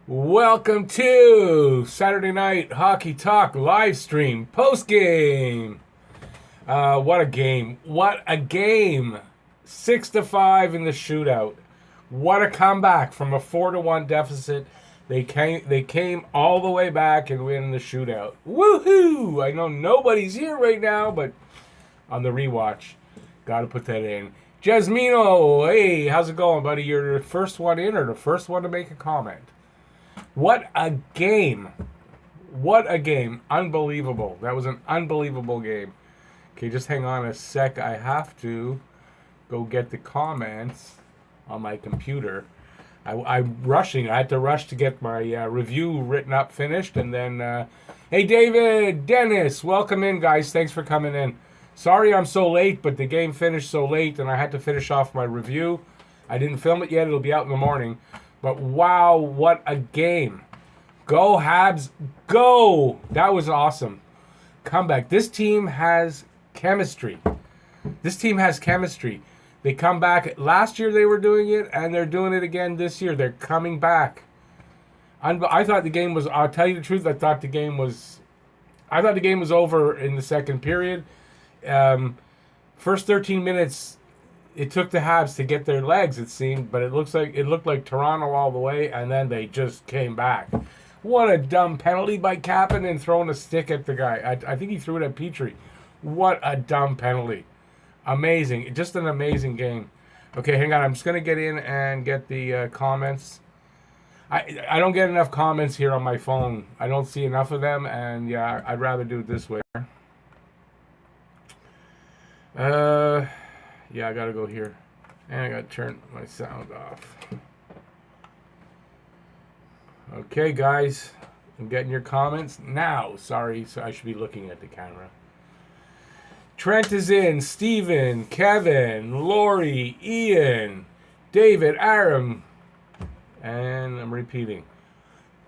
Welcome to Saturday Night Hockey Talk live stream postgame. What a game! What a game! 6-5 in the shootout. What a comeback from a 4-1 deficit. They came all the way back and win the shootout. Woohoo! I know nobody's here right now, but on the rewatch, got to put that in. Jasmino, hey, how's it going, buddy? You're the first one in or the first one to make a comment. What a game. What a game. Unbelievable. That was an unbelievable game. Okay, just hang on a sec. I have to go get the comments on my computer. I'm rushing. I had to rush to get my review written up, finished, and then... hey, David, Dennis, welcome in, guys. Thanks for coming in. Sorry I'm so late, but the game finished so late, and I had to finish off my review. I didn't film it yet. It'll be out in the morning. But wow, what a game. Go Habs, go! That was awesome. Comeback. This team has chemistry. This team has chemistry. They come back. Last year they were doing it, and they're doing it again this year. They're coming back. I thought the game was, I'll tell you the truth, I thought the game was over in the second period. First 13 minutes, it took the Habs to get their legs, it seemed, but it looked like Toronto all the way, and then they just came back. What a dumb penalty by Kapanen and throwing a stick at the guy. I think he threw it at Petrie. What a dumb penalty. Amazing. Just an amazing game. Okay, hang on. I'm just going to get in and get the comments. I don't get enough comments here on my phone. I don't see enough of them, and yeah, I'd rather do it this way. Yeah, I gotta go here. And I gotta turn my sound off. Okay, guys. I'm getting your comments now. Sorry, so I should be looking at the camera. Trent is in. Steven, Kevin, Lori, Ian, David, Aram. And I'm repeating.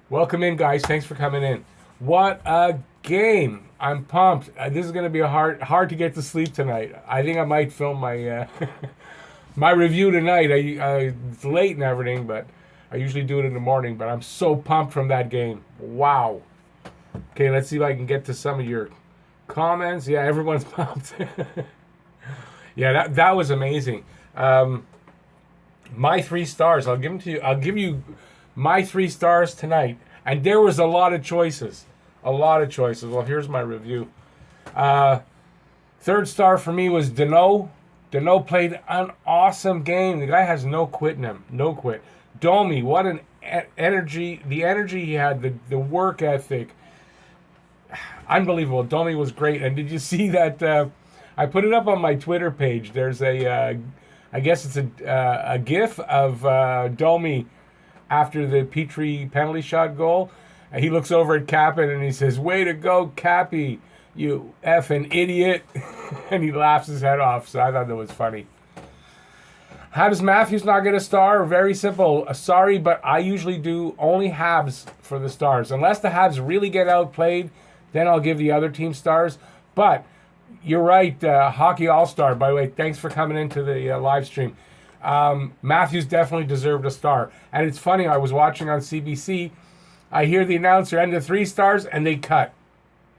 Welcome in, guys. Thanks for coming in. What a game. I'm pumped. This is going to be hard to get to sleep tonight. I think I might film my my review tonight. It's late and everything, but I usually do it in the morning. But I'm so pumped from that game. Wow. Okay, let's see if I can get to some of your comments. Yeah, everyone's pumped. Yeah, that was amazing. My 3 stars. I'll give them to you. I'll give you my 3 stars tonight. And there was a lot of choices. A lot of choices. Well, here's my review. 3rd star for me was Danault. Danault played an awesome game. The guy has no quit in him. No quit. Domi, what an energy. The energy he had, the work ethic. Unbelievable. Domi was great. And did you see that? I put it up on my Twitter page. There's I guess it's a GIF of Domi after the Petrie penalty shot goal. And he looks over at Kapanen and he says, "Way to go, Cappy, you effing idiot." And he laughs his head off. So I thought that was funny. How does Matthews not get a star? Very simple. Sorry, but I usually do only Habs for the stars. Unless the Habs really get outplayed, then I'll give the other team stars. But you're right, Hockey All-Star, by the way, thanks for coming into the live stream. Matthews definitely deserved a star. And it's funny, I was watching on CBC. I hear the announcer ended 3 stars, and they cut.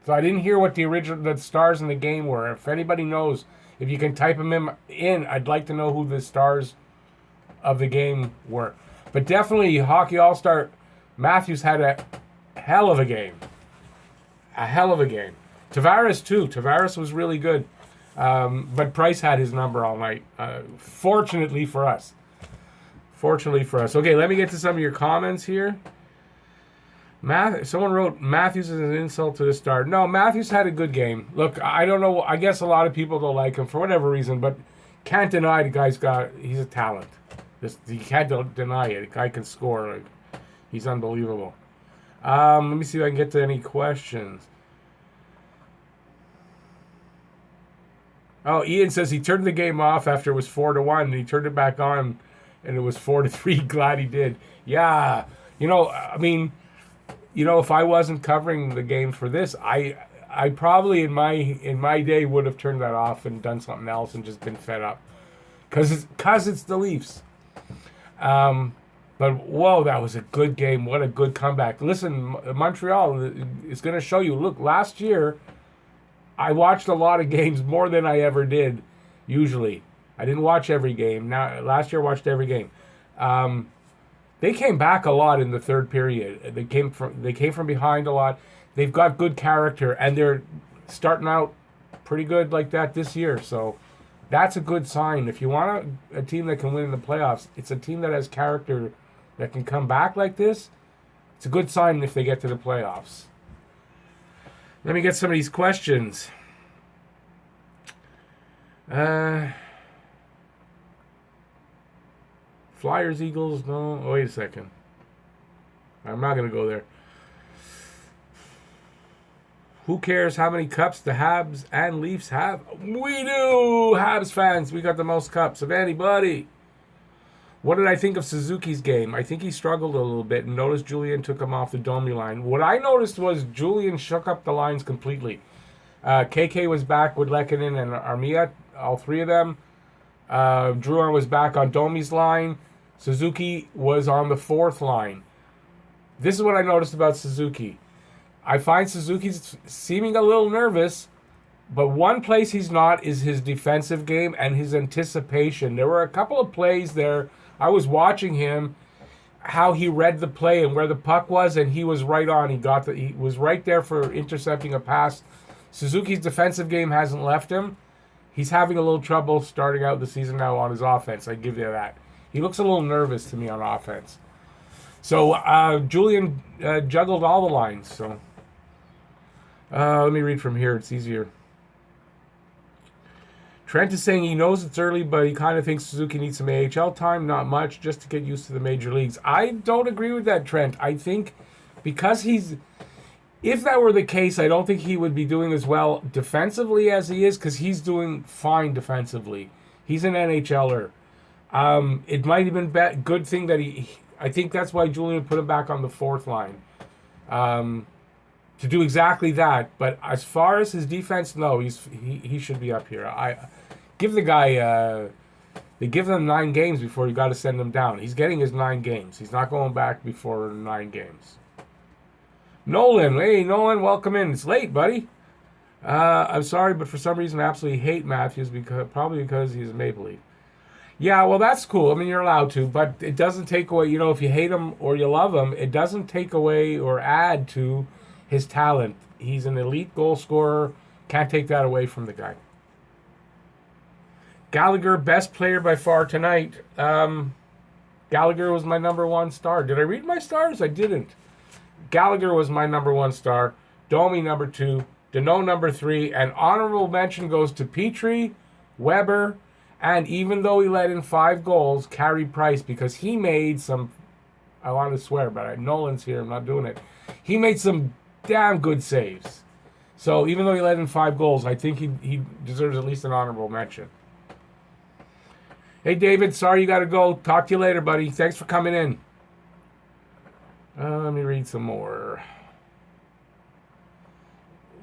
So I didn't hear what the stars in the game were. If anybody knows, if you can type them in, I'd like to know who the stars of the game were. But definitely, Hockey All-Star, Matthews had a hell of a game. A hell of a game. Tavares, too. Tavares was really good. But Price had his number all night. Fortunately for us. Fortunately for us. Okay, let me get to some of your comments here. Someone wrote, Matthews is an insult to the star. No, Matthews had a good game. Look, I don't know. I guess a lot of people don't like him for whatever reason, but can't deny the guy's he's a talent. You can't deny it. The guy can score. Like, he's unbelievable. Let me see if I can get to any questions. Oh, Ian says he turned the game off after it was 4-1, and he turned it back on, and it was 4-3. Glad he did. Yeah, if I wasn't covering the game for this, I probably in my day would have turned that off and done something else and just been fed up, because it's the Leafs. But whoa, that was a good game. What a good comeback. Listen, Montreal is going to show you. Look, last year I watched a lot of games more than I ever did usually. I didn't watch every game. Now last year I watched every game. They came back a lot in the third period. They came from behind a lot. They've got good character and they're starting out pretty good like that this year. So that's a good sign. If you want a team that can win in the playoffs, it's a team that has character that can come back like this. It's a good sign if they get to the playoffs. Let me get some of these questions. Flyers, Eagles, no. Oh, wait a second. I'm not going to go there. Who cares how many cups the Habs and Leafs have? We do! Habs fans, we got the most cups of anybody. What did I think of Suzuki's game? I think he struggled a little bit and noticed Julian took him off the Domi line. What I noticed was Julian shook up the lines completely. KK was back with Lehkonen and Armia, all three of them. Drouin was back on Domi's line. Suzuki was on the fourth line. This is what I noticed about Suzuki. I find Suzuki's seeming a little nervous, but one place he's not is his defensive game and his anticipation. There were a couple of plays there. I was watching him, how he read the play and where the puck was, and he was right on. He was right there for intercepting a pass. Suzuki's defensive game hasn't left him. He's having a little trouble starting out the season now on his offense. I give you that. He looks a little nervous to me on offense. So Julian juggled all the lines. So let me read from here. It's easier. Trent is saying he knows it's early, but he kind of thinks Suzuki needs some AHL time. Not much, just to get used to the major leagues. I don't agree with that, Trent. I think because if that were the case, I don't think he would be doing as well defensively as he is, because he's doing fine defensively. He's an NHLer. It might have been a good thing that I think that's why Julian put him back on the fourth line. To do exactly that. But as far as his defense, no, he should be up here. I give the guy. They give him 9 games before you got to send him down. He's getting his 9 games. He's not going back before 9 games. Nolan, hey Nolan, welcome in. It's late, buddy. I'm sorry, but for some reason I absolutely hate Matthews probably because he's a Maple Leaf. Yeah, well, that's cool. I mean, you're allowed to, but it doesn't take away. If you hate him or you love him, it doesn't take away or add to his talent. He's an elite goal scorer. Can't take that away from the guy. Gallagher, best player by far tonight. Gallagher was my number 1 star. Did I read my stars? I didn't. Gallagher was my number 1 star. Domi number 2. Deneau number 3. And honorable mention goes to Petrie, Weber, and even though he let in 5 goals, Carey Price, because he made some, I want to swear, but Nolan's here, I'm not doing it. He made some damn good saves. So even though he let in 5 goals, I think he deserves at least an honorable mention. Hey, David, sorry you got to go. Talk to you later, buddy. Thanks for coming in. Let me read some more.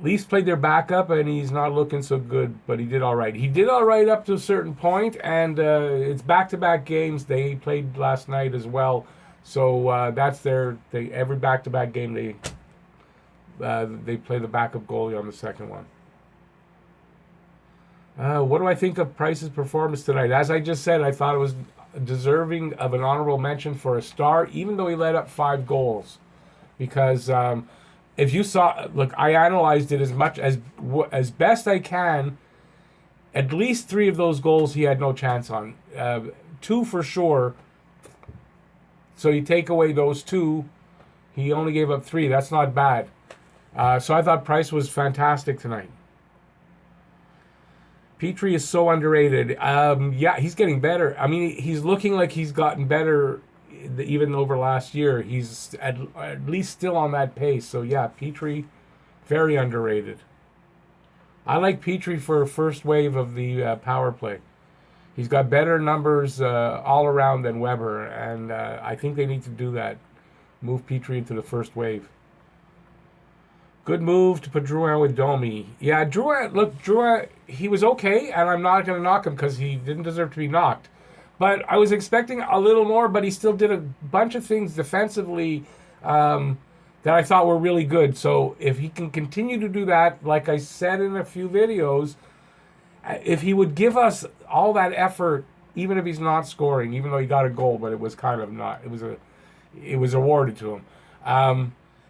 Leafs played their backup, and he's not looking so good, but he did all right. He did all right up to a certain point, and it's back-to-back games. They played last night as well, so that's every back-to-back game they play the backup goalie on the second one. What do I think of Price's performance tonight? As I just said, I thought it was deserving of an honorable mention for a star, even though he let up 5 goals, because if you saw, look, I analyzed it as best I can. At least 3 of those goals he had no chance on. 2 for sure. So you take away those 2, he only gave up 3. That's not bad. So I thought Price was fantastic tonight. Petrie is so underrated. Yeah, he's getting better. I mean, he's looking like he's gotten better even over last year. He's at least still on that pace. So yeah, Petrie, very underrated. I like Petrie for first wave of the power play. He's got better numbers all around than Weber, and I think they need to do that. Move Petrie into the first wave. Good move to put Drouin with Domi. Yeah, Drouin, he was okay, and I'm not going to knock him because he didn't deserve to be knocked. But I was expecting a little more, but he still did a bunch of things defensively that I thought were really good. So if he can continue to do that, like I said in a few videos, if he would give us all that effort, even if he's not scoring, even though he got a goal, but it was kind of not, it was awarded to him.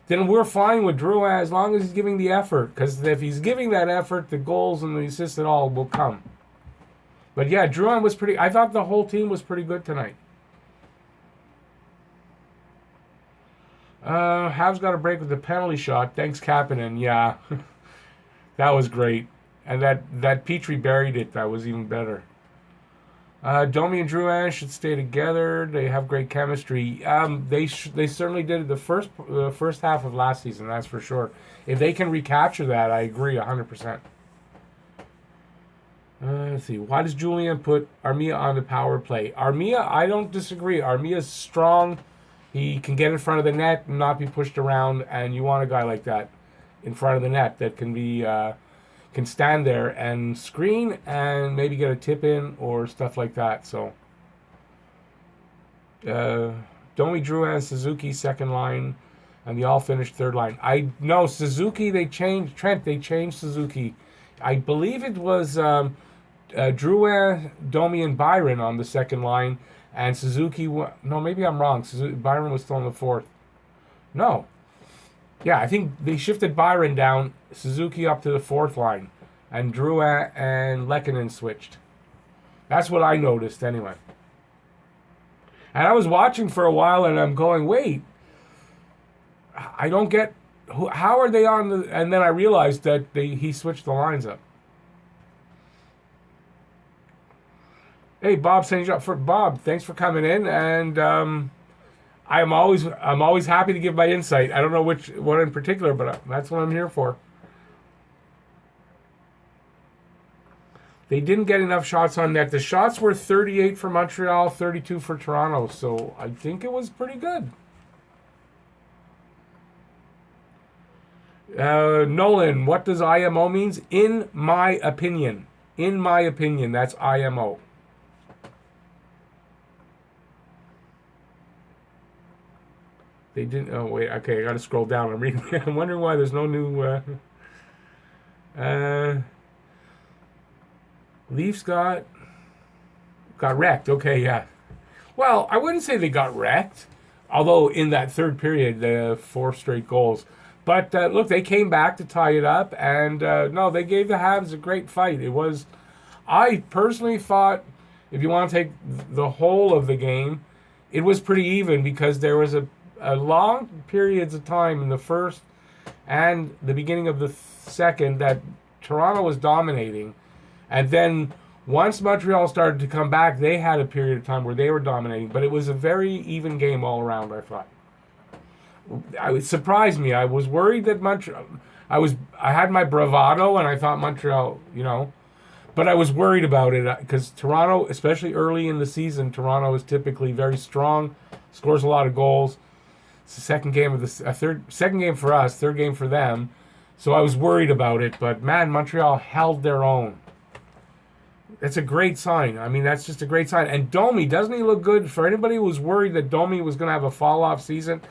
Then we're fine with Drouin as long as he's giving the effort. Because if he's giving that effort, the goals and the assists and all will come. But yeah, Drouin was pretty... I thought the whole team was pretty good tonight. Habs got a break with the penalty shot. Thanks, Kapanen. Yeah. That was great. And that Petrie buried it. That was even better. Domi and Drouin should stay together. They have great chemistry. They certainly did the first half of last season, that's for sure. If they can recapture that, I agree 100%. Let's see. Why does Julien put Armia on the power play? Armia, I don't disagree. Armia's strong. He can get in front of the net and not be pushed around, and you want a guy like that in front of the net that can be... can stand there and screen and maybe get a tip in or stuff like that. So, Domi, Drouin, Suzuki, second line, and the all-finished third line. I know Suzuki, they changed Suzuki. I believe it was Drouin, Domi, and Byron on the second line, and Suzuki, no, maybe I'm wrong. Byron was still on the fourth. No. Yeah, I think they shifted Byron down, Suzuki up to the fourth line, and Drouin and Lehkonen switched. That's what I noticed anyway. And I was watching for a while, and I'm going, wait, I don't get, how are they on the, and then I realized that he switched the lines up. Hey, Bob, Bob, thanks for coming in, and I'm always happy to give my insight. I don't know which one in particular, but that's what I'm here for. They didn't get enough shots on net. The shots were 38 for Montreal, 32 for Toronto, so I think it was pretty good. Nolan, what does IMO means? In my opinion. In my opinion, that's IMO. They didn't. Oh wait. Okay, I got to scroll down. I'm reading. I'm wondering why there's no new. Leafs got wrecked. Okay, yeah. Well, I wouldn't say they got wrecked, although in that third period, 4 straight goals. But look, they came back to tie it up, and no, they gave the Habs a great fight. It was. I personally thought, if you want to take the whole of the game, it was pretty even because there was a long periods of time in the first and the beginning of the second that Toronto was dominating. And then once Montreal started to come back, they had a period of time where they were dominating. But it was a very even game all around, I thought. It surprised me. I was worried that Montreal... I had my bravado, and I thought Montreal, But I was worried about it because Toronto, especially early in the season, Toronto is typically very strong, scores a lot of goals. It's the second game of second game for us, third game for them. So I was worried about it, but man, Montreal held their own. That's a great sign. I mean, that's just a great sign. And Domi, doesn't he look good? For anybody who was worried that Domi was going to have a fall-off season,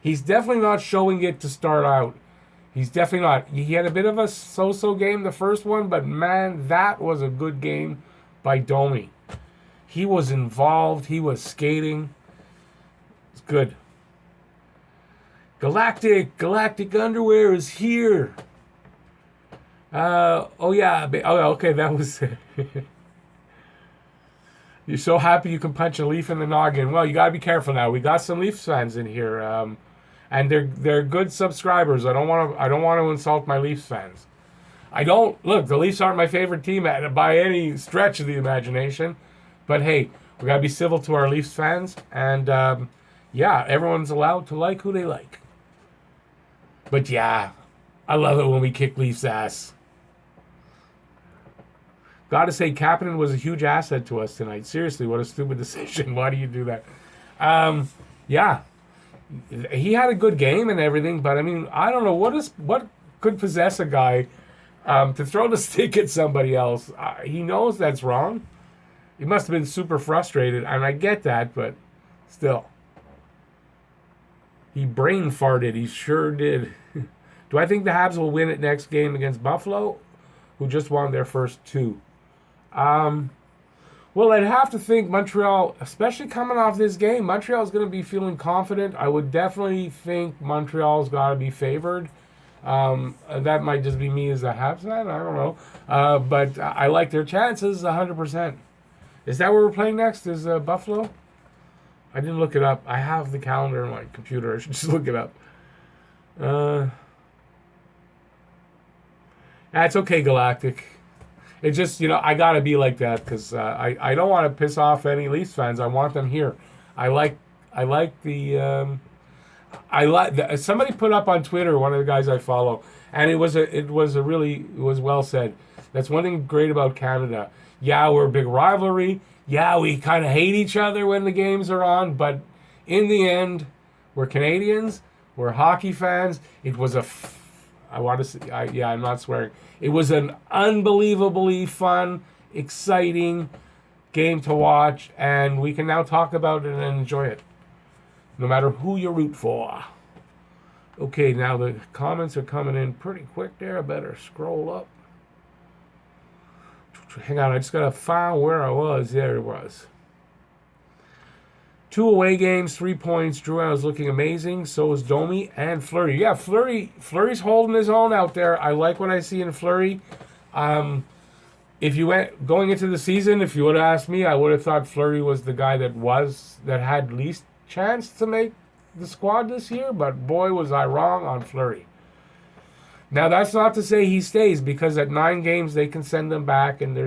he's definitely not showing it to start out. He's definitely not. He had a bit of a so-so game, the first one, but man, that was a good game by Domi. He was involved. He was skating. It's good. Galactic underwear is here. Oh yeah. Oh, okay. That was. You're so happy you can punch a Leaf in the noggin. Well, you gotta be careful now. We got some Leafs fans in here, and they're good subscribers. I don't want to insult my Leafs fans. I don't look. The Leafs aren't my favorite team by any stretch of the imagination, but hey, we gotta be civil to our Leafs fans, and yeah, everyone's allowed to like who they like. But yeah, I love it when we kick Leafs' ass. Got to say, Kapanen was a huge asset to us tonight. Seriously, what a stupid decision. Why do you do that? Yeah, he had a good game and everything, but I mean, I don't know what could possess a guy to throw the stick at somebody else. He knows that's wrong, He must have been super frustrated, and I get that, but still. He brain farted. He sure did. Do I think the Habs will win it next game against Buffalo, who just won their first 2? Well, I'd have to think Montreal, especially coming off this game, Montreal's going to be feeling confident. I would definitely think Montreal's got to be favored. That might just be me as a Habs fan. I don't know. But I like their chances 100%. Is that where we're playing next? Is Buffalo? I didn't look it up. I have the calendar on my computer. I should just look it up. That's okay, Galactic. It's just, I got to be like that because I don't want to piss off any Leafs fans. I want them here. Somebody put up on Twitter, one of the guys I follow, and it was well said. That's one thing great about Canada. Yeah, we're a big rivalry. Yeah, we kind of hate each other when the games are on, but in the end, we're Canadians. We're hockey fans. It was I'm not swearing. It was an unbelievably fun, exciting game to watch, and we can now talk about it and enjoy it, no matter who you root for. Okay, now the comments are coming in pretty quick there. I better scroll up. Hang on, I just got to find where I was. There it was. 2 away games, 3 points. Drouin is looking amazing. So is Domi and Fleury. Yeah, Fleury's holding his own out there. I like what I see in Fleury. If you went going into the season, if you would have asked me, I would have thought Fleury was the guy that had least chance to make the squad this year. But boy, was I wrong on Fleury. Now that's not to say he stays, because at 9 games they can send him back, and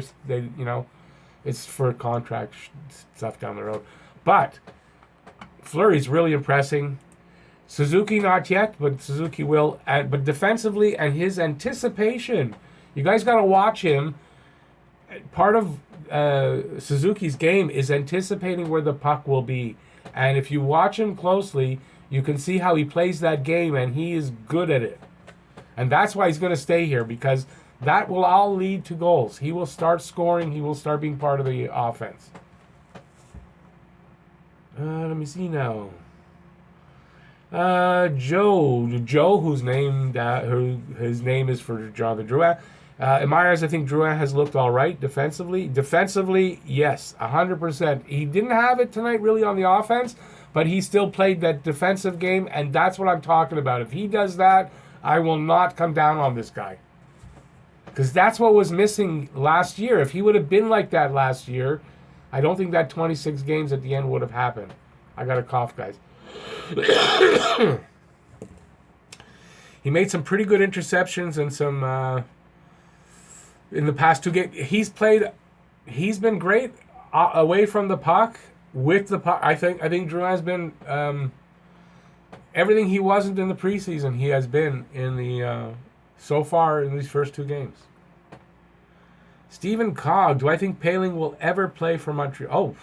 it's for contract stuff down the road. But Fleury's really impressing. Suzuki not yet, but Suzuki will. But defensively and his anticipation, you guys got to watch him. Part of Suzuki's game is anticipating where the puck will be, and if you watch him closely, you can see how he plays that game, and he is good at it. And that's why he's going to stay here, because that will all lead to goals. He will start scoring. He will start being part of the offense. Let me see now. Joe, whose name is for Jonathan Drouin. In my eyes, I think Drouin has looked all right defensively. Defensively, yes, 100%. He didn't have it tonight really on the offense, but he still played that defensive game, and that's what I'm talking about. If he does that, I will not come down on this guy. Because that's what was missing last year. If he would have been like that last year, I don't think that 26 games at the end would have happened. I got a cough, guys. He made some pretty good interceptions and some in the past 2 games. He's been great away from the puck, with the puck. I think Drew has been everything he wasn't in the preseason. He has been in the so far in these first 2 games. Stephen Cog, do I think Paling will ever play for Montreal? Oh,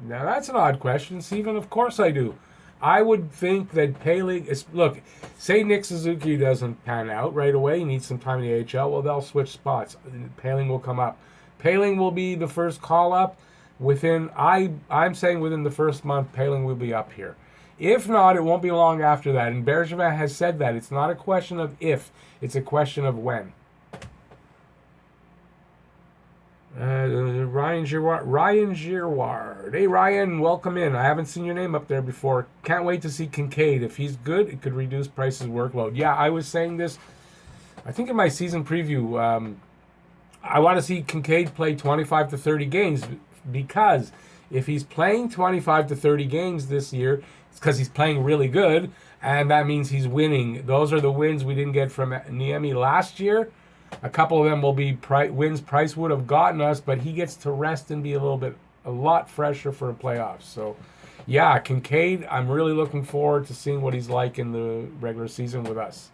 now that's an odd question, Stephen. Of course I do. I would think that Paling is... Look, say Nick Suzuki doesn't pan out right away. He needs some time in the AHL. Well, they'll switch spots. Paling will come up. Paling will be the first call-up. I'm saying within the first month, Paling will be up here. If not, it won't be long after that. And Bergevin has said that. It's not a question of if. It's a question of when. Ryan Girouard. Hey, Ryan, welcome in. I haven't seen your name up there before. Can't wait to see Kincaid. If he's good, it could reduce Price's workload. Yeah, I was saying this, I think in my season preview. I want to see Kincaid play 25 to 30 games, because if he's playing 25 to 30 games this year, it's because he's playing really good, and that means he's winning. Those are the wins we didn't get from Niemi last year. A couple of them will be wins Price would have gotten us, but he gets to rest and be a lot fresher for the playoffs. So, yeah, Kincaid, I'm really looking forward to seeing what he's like in the regular season with us.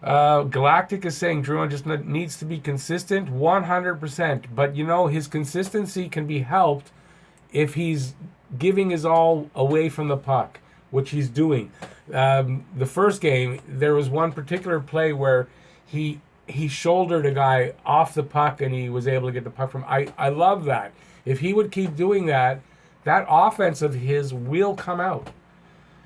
Galactic is saying Drouin just needs to be consistent, 100%. But, his consistency can be helped if he's giving his all away from the puck, which he's doing. The first game, there was one particular play where he he shouldered a guy off the puck and he was able to get the puck from. I love that. If he would keep doing that, that offense of his will come out.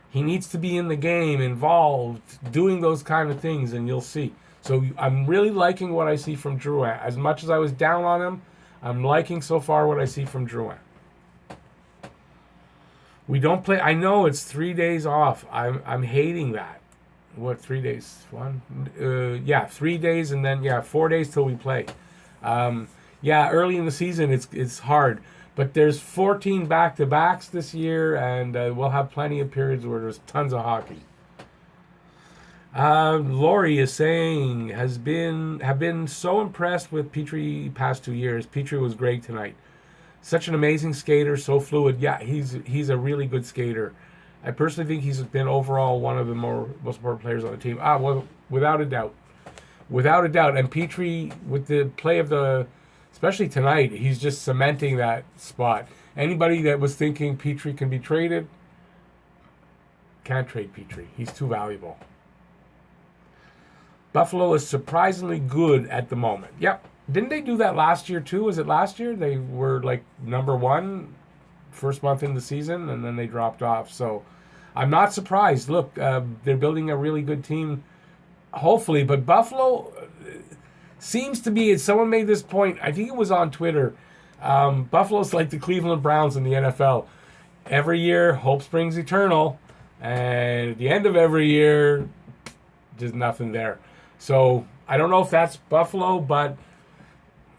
He needs to be in the game, involved, doing those kind of things, and you'll see. So I'm really liking what I see from Drouin. As much as I was down on him, I'm liking so far what I see from Drouin. We don't play. I know it's 3 days off. I'm hating that. What, 3 days? 3 days, and then 4 days till we play. Early in the season it's hard, but there's 14 back-to-backs this year, and we'll have plenty of periods where there's tons of hockey. Lori is saying have been so impressed with Petrie past 2 years. Petrie was great tonight. Such an amazing skater, so fluid. Yeah, he's a really good skater. I personally think he's been overall one of the most important players on the team. Well, without a doubt. And Petrie, with the play of especially tonight, he's just cementing that spot. Anybody that was thinking Petrie can be traded, can't trade Petrie. He's too valuable. Buffalo is surprisingly good at the moment. Yep. Didn't they do that last year too? Was it last year? They were like number one first month in the season, and then they dropped off. So I'm not surprised. Look, they're building a really good team, hopefully. But Buffalo seems to be, and someone made this point, I think it was on Twitter, Buffalo's like the Cleveland Browns in the NFL. Every year, hope springs eternal. And at the end of every year, there's nothing there. So I don't know if that's Buffalo, but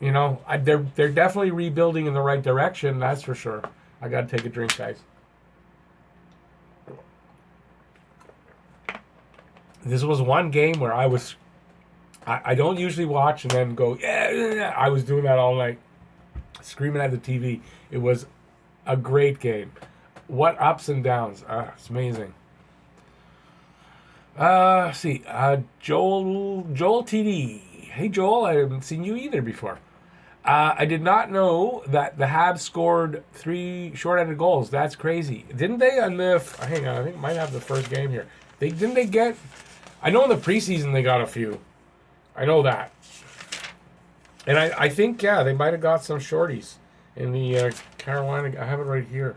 they're definitely rebuilding in the right direction. That's for sure. I got to take a drink, guys. This was one game where I don't usually watch and then go, yeah. I was doing that all night, screaming at the TV. It was a great game. What ups and downs. It's amazing. Joel TD. Hey, Joel, I haven't seen you either before. I did not know that the Habs scored 3 short-handed goals. That's crazy. Didn't they on the... Hang on, I think I might have the first game here. Didn't they get... I know in the preseason they got a few. I know that. And I think, they might have got some shorties in the Carolina... I have it right here.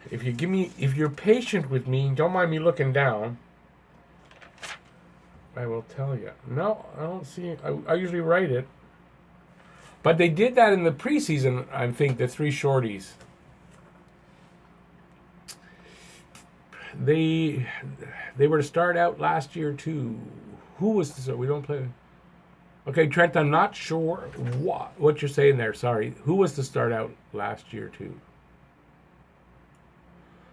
If you're patient with me, don't mind me looking down, I will tell you. No, I don't see it. I usually write it. But they did that in the preseason, I think, the 3 shorties. They were to start out last year, too. Who was this? We don't play. Okay, Trent, I'm not sure what you're saying there. Sorry. Who was to start out last year, too?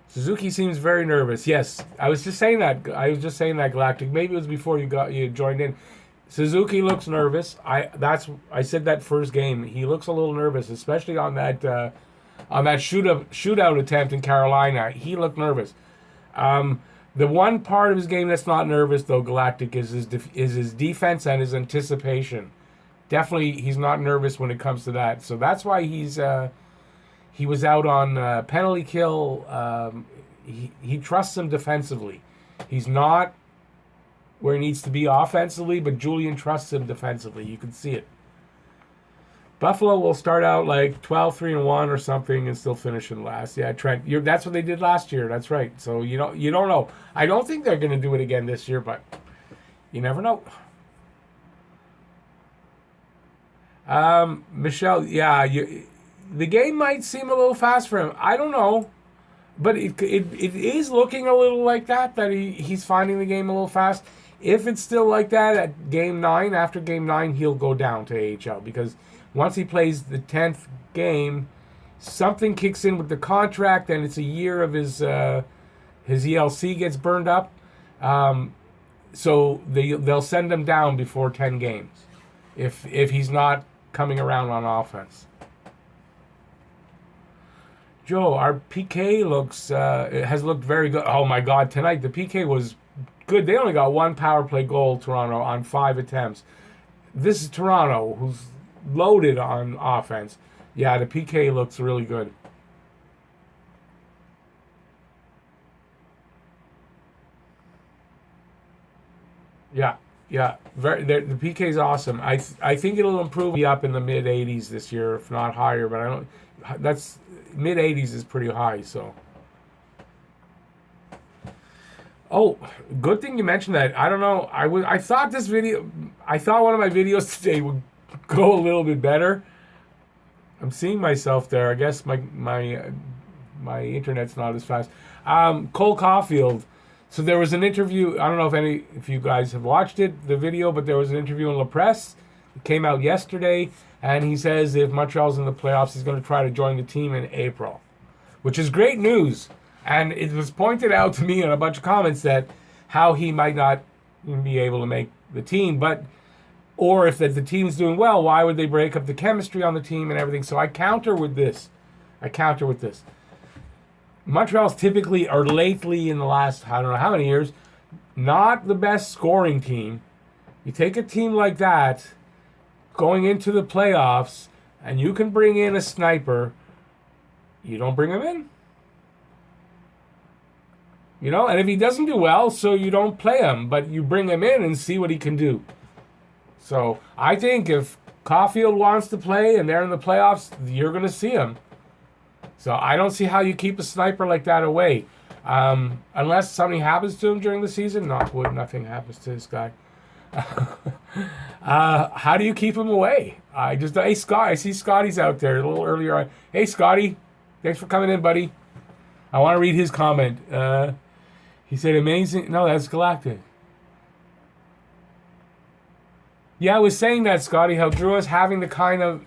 Suzuki seems very nervous. Yes, I was just saying that. Galactic. Maybe it was before you joined in. Suzuki looks nervous. I said that first game. He looks a little nervous, especially on that shootout attempt in Carolina. He looked nervous. The one part of his game that's not nervous, though, Galactic, is his defense and his anticipation. Definitely, he's not nervous when it comes to that. So that's why he was out on penalty kill. He trusts him defensively. He's not where he needs to be offensively, but Julian trusts him defensively. You can see it. Buffalo will start out like 12-3-1 or something and still finish in last. Yeah, Trent, that's what they did last year. That's right. So you don't know. I don't think they're going to do it again this year, but you never know. Michelle, the game might seem a little fast for him. I don't know, but it is looking a little like that he's finding the game a little fast. If it's still like that at Game 9, after Game 9, he'll go down to AHL because once he plays the 10th game, something kicks in with the contract, and it's a year of his ELC gets burned up. So they'll send him down before 10 games if he's not coming around on offense. Joe, our PK has looked very good. Oh my God, tonight the PK was good. They only got 1 power play goal, Toronto, on 5 attempts. This is Toronto, who's loaded on offense. Yeah, the PK looks really good. Yeah, Yeah, the PK is awesome. I think it'll improve, be up in the mid 80s this year, if not higher. But I don't. That's mid 80s is pretty high. So. Oh, good thing you mentioned that. I don't know. I thought this video. I thought one of my videos today would go a little bit better. I'm seeing myself there. I guess my internet's not as fast. Caulfield. So there was an interview. I don't know if you guys have watched it, the video, but there was an interview in La Presse. It came out yesterday, and he says if Montreal's in the playoffs, he's going to try to join the team in April, which is great news. And it was pointed out to me in a bunch of comments that how he might not be able to make the team, or if the team's doing well, why would they break up the chemistry on the team and everything? So I counter with this. Montreal's typically, or lately in the last, I don't know how many years, not the best scoring team. You take a team like that going into the playoffs, and you can bring in a sniper, you don't bring him in. You know, and if he doesn't do well, so you don't play him, but you bring him in and see what he can do. So I think if Caulfield wants to play and they're in the playoffs, you're going to see him. So I don't see how you keep a sniper like that away. Unless something happens to him during the season. Knock wood, nothing happens to this guy. How do you keep him away? Hey, Scott, I see Scotty's out there a little earlier. Hey, Scotty, thanks for coming in, buddy. I want to read his comment. He said, amazing. No, that's Galactic. Yeah, I was saying that, Scotty, how Drew is having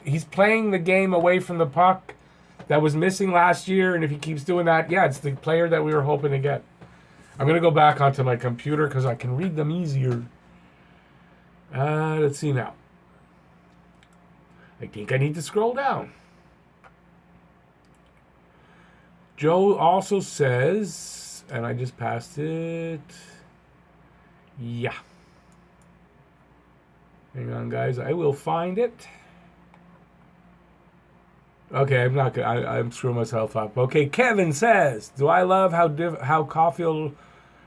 he's playing the game away from the puck that was missing last year, and if he keeps doing that, yeah, it's the player that we were hoping to get. I'm going to go back onto my computer because I can read them easier. Let's see now. I think I need to scroll down. Joe also says, and I just passed it. Yeah. Hang on, guys. I will find it. Okay, I'm not good. I'm screwing myself up. Okay, Kevin says, do I love how Caulfield...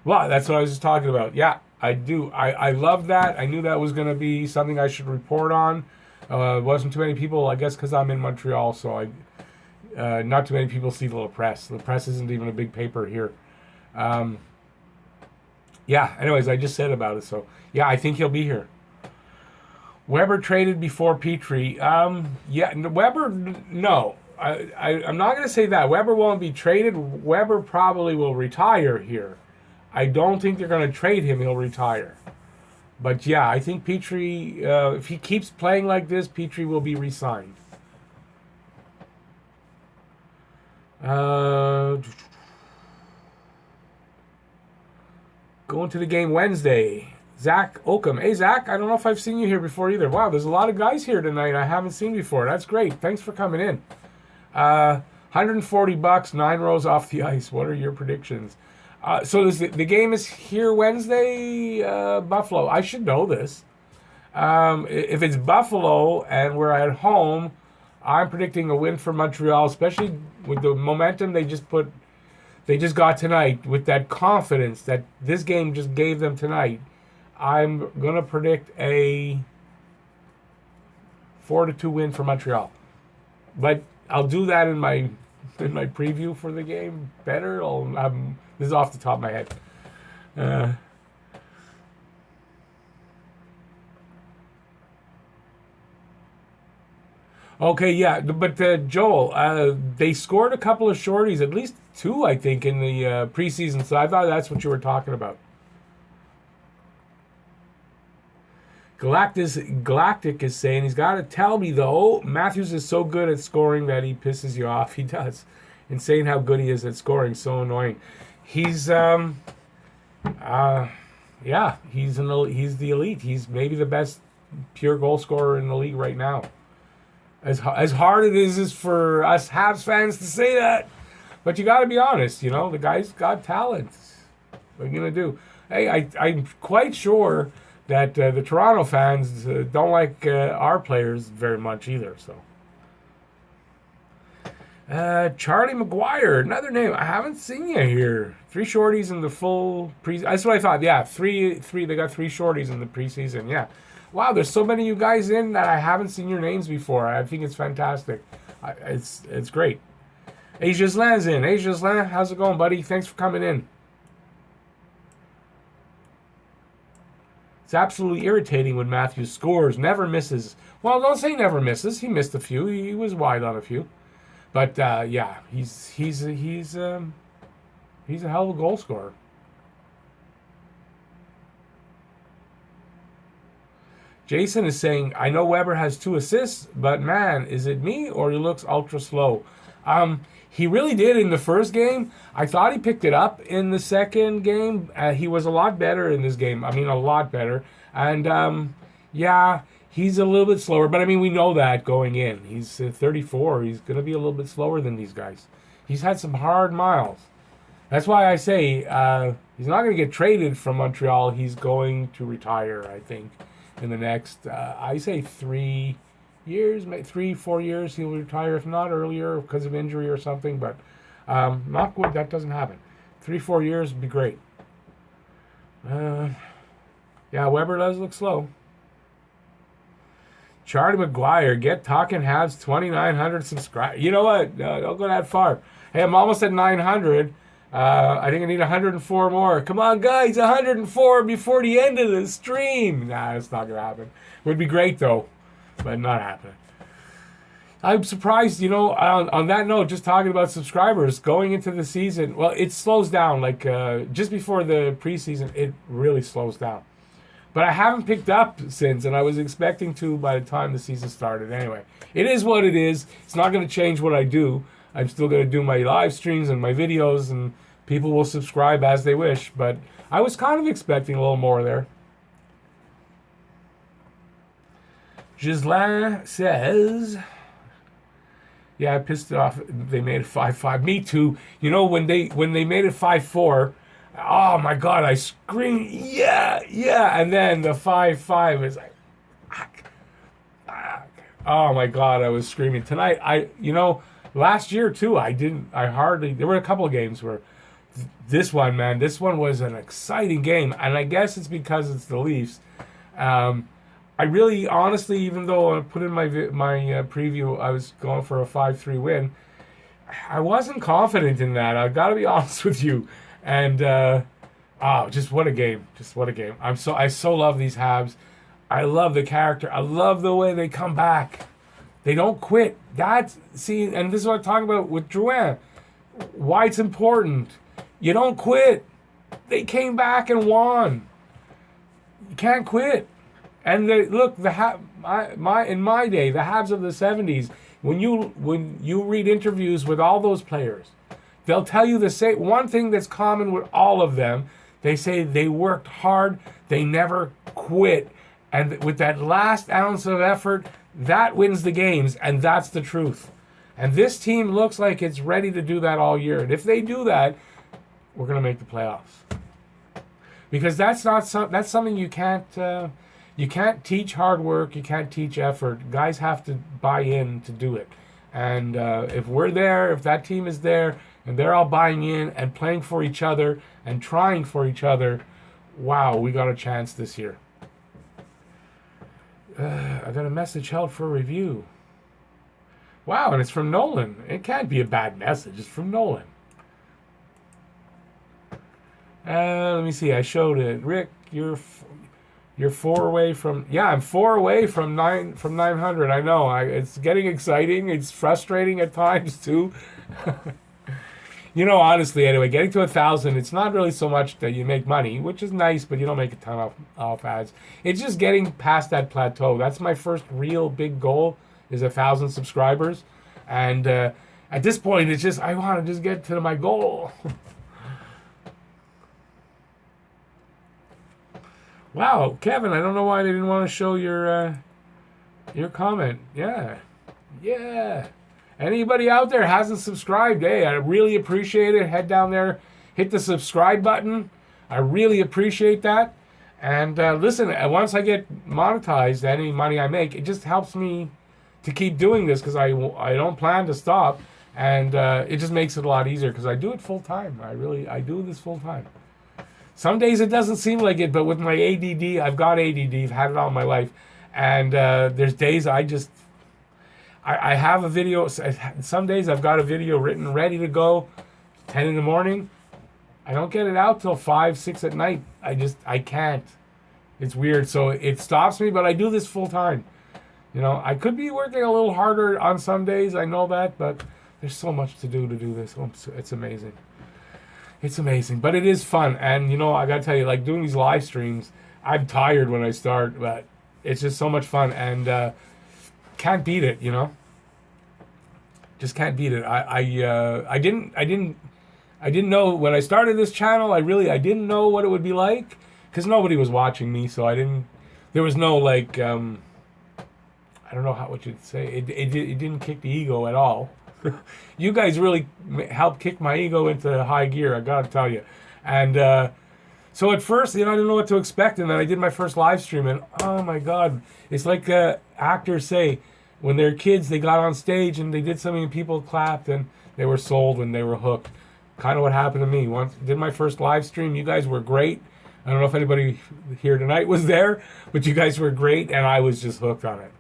Well, that's what I was just talking about. Yeah, I do. I love that. I knew that was going to be something I should report on. Wasn't too many people, I guess because I'm in Montreal, so not too many people see the La Presse. La Presse isn't even a big paper here. Yeah, anyways, I just said about it, so... Yeah, I think he'll be here. Weber traded before Petrie. Yeah, Weber, no. I'm not going to say that. Weber won't be traded. Weber probably will retire here. I don't think they're going to trade him. He'll retire. But yeah, I think Petrie, if he keeps playing like this, Petrie will be re-signed. Going to the game Wednesday. Zach Oakham. Hey, Zach, I don't know if I've seen you here before either. Wow, there's a lot of guys here tonight I haven't seen before. That's great. Thanks for coming in. $140, 9 rows off the ice. What are your predictions? So the game is here Wednesday, Buffalo. I should know this. If it's Buffalo and we're at home, I'm predicting a win for Montreal, especially with the momentum they just got tonight, with that confidence that this game just gave them tonight. I'm going to predict a 4-2 win for Montreal. But I'll do that in my preview for the game better. This is off the top of my head. Okay, yeah, but Joel, they scored a couple of shorties, at least 2, I think, in the preseason, so I thought that's what you were talking about. Galactic is saying, he's got to tell me, though, Matthews is so good at scoring that he pisses you off. He does. Insane how good he is at scoring. So annoying. He's, yeah, he's the elite. He's maybe the best pure goal scorer in the league right now. As hard it is for us Habs fans to say that, but you got to be honest. You know, the guy's got talent. What are you going to do? Hey, I'm quite sure that the Toronto fans don't like our players very much either. So Charlie McGuire, another name. I haven't seen you here. 3 shorties in the full pre. That's what I thought. Yeah, three. They got 3 shorties in the preseason. Yeah. Wow, there's so many of you guys in that I haven't seen your names before. I think it's fantastic. It's great. Aja's in. Aja's, how's it going, buddy? Thanks for coming in. It's absolutely irritating when Matthews scores, never misses. Well, don't say never misses. He missed a few. He was wide on a few. But yeah, he's a hell of a goal scorer. Jason is saying, I know Weber has 2 assists, but man, is it me or he looks ultra slow? He really did in the first game. I thought he picked it up in the second game. He was a lot better in this game. I mean, a lot better. And yeah, he's a little bit slower. But I mean, we know that going in. He's 34. He's going to be a little bit slower than these guys. He's had some hard miles. That's why I say he's not going to get traded from Montreal. He's going to retire, I think, in the next, I say 3 years, 3-4 years, he'll retire, if not earlier because of injury or something. But knock wood, that doesn't happen. 3-4 years would be great. Yeah, Weber does look slow. Charlie McGuire, get talking Habs 2,900 subscribers. You know what? Don't go that far. Hey, I'm almost at 900. I think I need 104 more. Come on, guys, 104 before the end of the stream. Nah, it's not going to happen. Would be great, though, but not happening. I'm surprised, you know, on that note, just talking about subscribers, going into the season, well, it slows down. Like, just before the preseason, it really slows down. But I haven't picked up since, and I was expecting to by the time the season started. Anyway, it is what it is. It's not going to change what I do. I'm still going to do my live streams and my videos, and people will subscribe as they wish. But I was kind of expecting a little more there. Gislain says, yeah, I pissed it off. They made it 5-5. Me too. You know, when they made it 5-4, oh my God, I screamed, yeah. And then the 5-5 is like, oh my God, I was screaming. Tonight, last year too, there were a couple of games where this one was an exciting game. And I guess it's because it's the Leafs. I really, honestly, even though I put in my preview, I was going for a 5-3 win, I wasn't confident in that. I got to be honest with you. And, just what a game. Just what a game. I so love these Habs. I love the character. I love the way they come back. They don't quit. And this is what I'm talking about with Drouin. Why it's important. You don't quit. They came back and won. You can't quit. And look, in my day, the Habs of the 70s, when you read interviews with all those players, they'll tell you the same one thing that's common with all of them. They say they worked hard, they never quit, and with that last ounce of effort, that wins the games, and that's the truth. And this team looks like it's ready to do that all year. And if they do that, we're going to make the playoffs. Because that's something you can't teach hard work, you can't teach effort. Guys have to buy in to do it. And if we're there, if that team is there, and they're all buying in and playing for each other and trying for each other, wow, we got a chance this year. I got a message held for review. Wow, and it's from Nolan. It can't be a bad message. It's from Nolan. Let me see. I showed it. Rick, you're 4 away from... Yeah, I'm 4 away from 900. I know. It's getting exciting. It's frustrating at times, too. You know, honestly, anyway, getting to 1,000, it's not really so much that you make money, which is nice, but you don't make a ton off ads. It's just getting past that plateau. That's my first real big goal, is 1,000 subscribers. And at this point, it's just, I want to just get to my goal. Wow, Kevin, I don't know why they didn't want to show your comment. Yeah. Anybody out there hasn't subscribed, hey, I really appreciate it. Head down there, hit the subscribe button. I really appreciate that. And listen, once I get monetized, any money I make, it just helps me to keep doing this because I don't plan to stop. And it just makes it a lot easier because I do it full time. I do this full time. Some days it doesn't seem like it, but with my ADD, I've got ADD, I've had it all my life. And there's days I have a video. Some days I've got a video written, ready to go, 10 in the morning. I don't get it out till 5, 6 at night. I can't. It's weird. So it stops me, but I do this full time. I could be working a little harder on some days. I know that, but there's so much to do this. It's amazing. It's amazing, but it is fun. And, I got to tell you, like doing these live streams, I'm tired when I start, but it's just so much fun. And can't beat it, Just can't beat it. I didn't know when I started this channel. I didn't know what it would be like because nobody was watching me. So there was no like, I don't know what you'd say. It didn't kick the ego at all. You guys really helped kick my ego into high gear. I gotta tell you. And so at first, I didn't know what to expect, and then I did my first live stream, and oh my God, it's like actors say. When they're kids, they got on stage and they did something and people clapped and they were sold and they were hooked. Kind of what happened to me. Once did my first live stream. You guys were great. I don't know if anybody here tonight was there, but you guys were great and I was just hooked on it.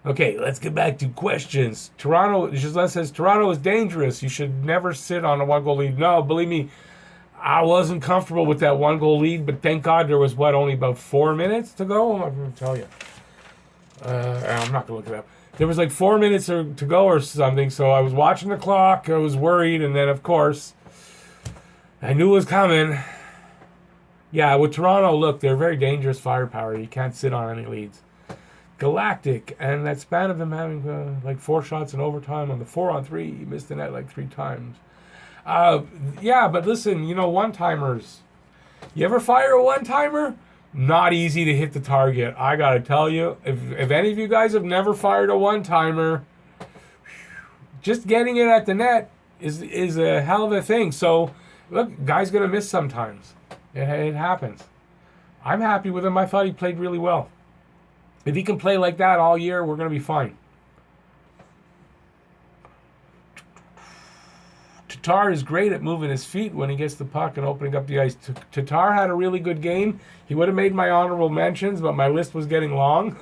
Okay, let's get back to questions. Toronto, Giselle says, Toronto is dangerous. You should never sit on a 1-goal lead. No, believe me, I wasn't comfortable with that 1-goal lead, but thank God there was, only about 4 minutes to go? I'm going to tell you. I'm not going to look it up. There was like 4 minutes to go or something, so I was watching the clock. I was worried, and then, of course, I knew it was coming. Yeah, with Toronto, look, they're very dangerous firepower. You can't sit on any leads. Galactic, and that span of them having like 4 shots in overtime on the 4-on-3, he missed the net like 3 times. Yeah, but listen, one-timers. You ever fire a one-timer? Not easy to hit the target. I gotta tell you, if any of you guys have never fired a one-timer, just getting it at the net is a hell of a thing. So, look, guy's gonna miss sometimes. It happens. I'm happy with him. I thought he played really well. If he can play like that all year, we're gonna be fine. Tatar is great at moving his feet when he gets the puck and opening up the ice. Tatar had a really good game. He would have made my honorable mentions, but my list was getting long.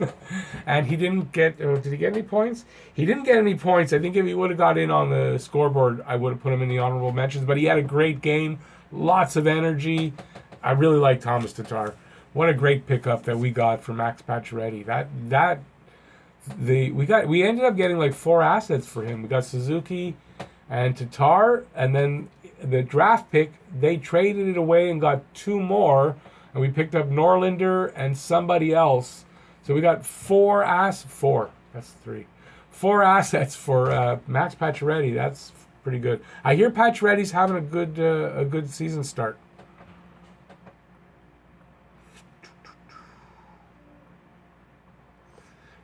And he didn't get... did he get any points? He didn't get any points. I think if he would have got in on the scoreboard, I would have put him in the honorable mentions. But he had a great game. Lots of energy. I really like Thomas Tatar. What a great pickup that we got for Max Pacioretty. We ended up getting like 4 assets for him. We got Suzuki and Tatar, and then the draft pick, they traded it away and got 2 more, and we picked up Norlinder and somebody else. So we got 4 that's 3. 4 assets for Max Pacioretty. That's pretty good. I hear Pacioretty's having a good season start.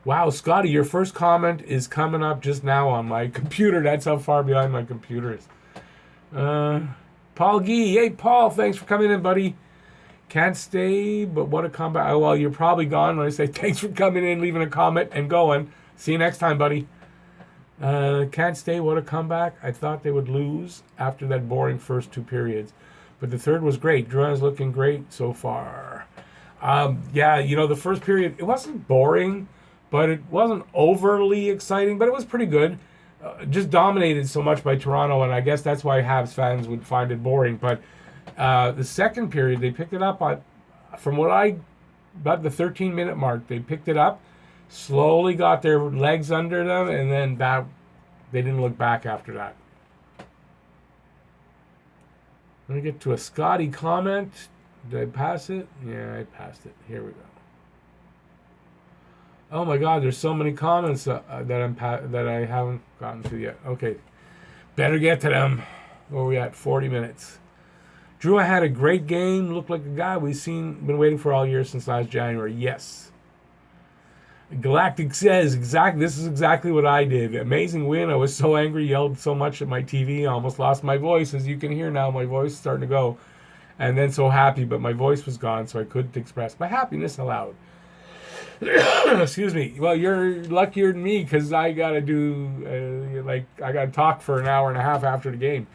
Wow, Scotty, your first comment is coming up just now on my computer. That's how far behind my computer is. Paul Gee. Hey, Paul, thanks for coming in, buddy. Can't stay, but what a comeback. Oh, well, you're probably gone when I say thanks for coming in, leaving a comment, and going. See you next time, buddy. Can't stay, what a comeback. I thought they would lose after that boring first 2 periods. But the third was great. Drouin's looking great so far. Yeah, the first period, it wasn't boring, but it wasn't overly exciting, but it was pretty good. Just dominated so much by Toronto, and I guess that's why Habs fans would find it boring. But the second period, they picked it up about the 13-minute mark. They picked it up, slowly got their legs under them, and then they didn't look back after that. Let me get to a Scotty comment. Did I pass it? Yeah, I passed it. Here we go. Oh my God, there's so many comments that I haven't gotten to yet. Okay, better get to them. Where are we at? 40 minutes. Drouin had a great game. Looked like a guy we've been waiting for all year since last January. Yes. Galactic says, this is exactly what I did. Amazing win. I was so angry, yelled so much at my TV, I almost lost my voice. As you can hear now, my voice is starting to go. And then so happy, but my voice was gone, so I couldn't express my happiness aloud. Excuse me. Well, you're luckier than me because I gotta do I gotta talk for an hour and a half after the game.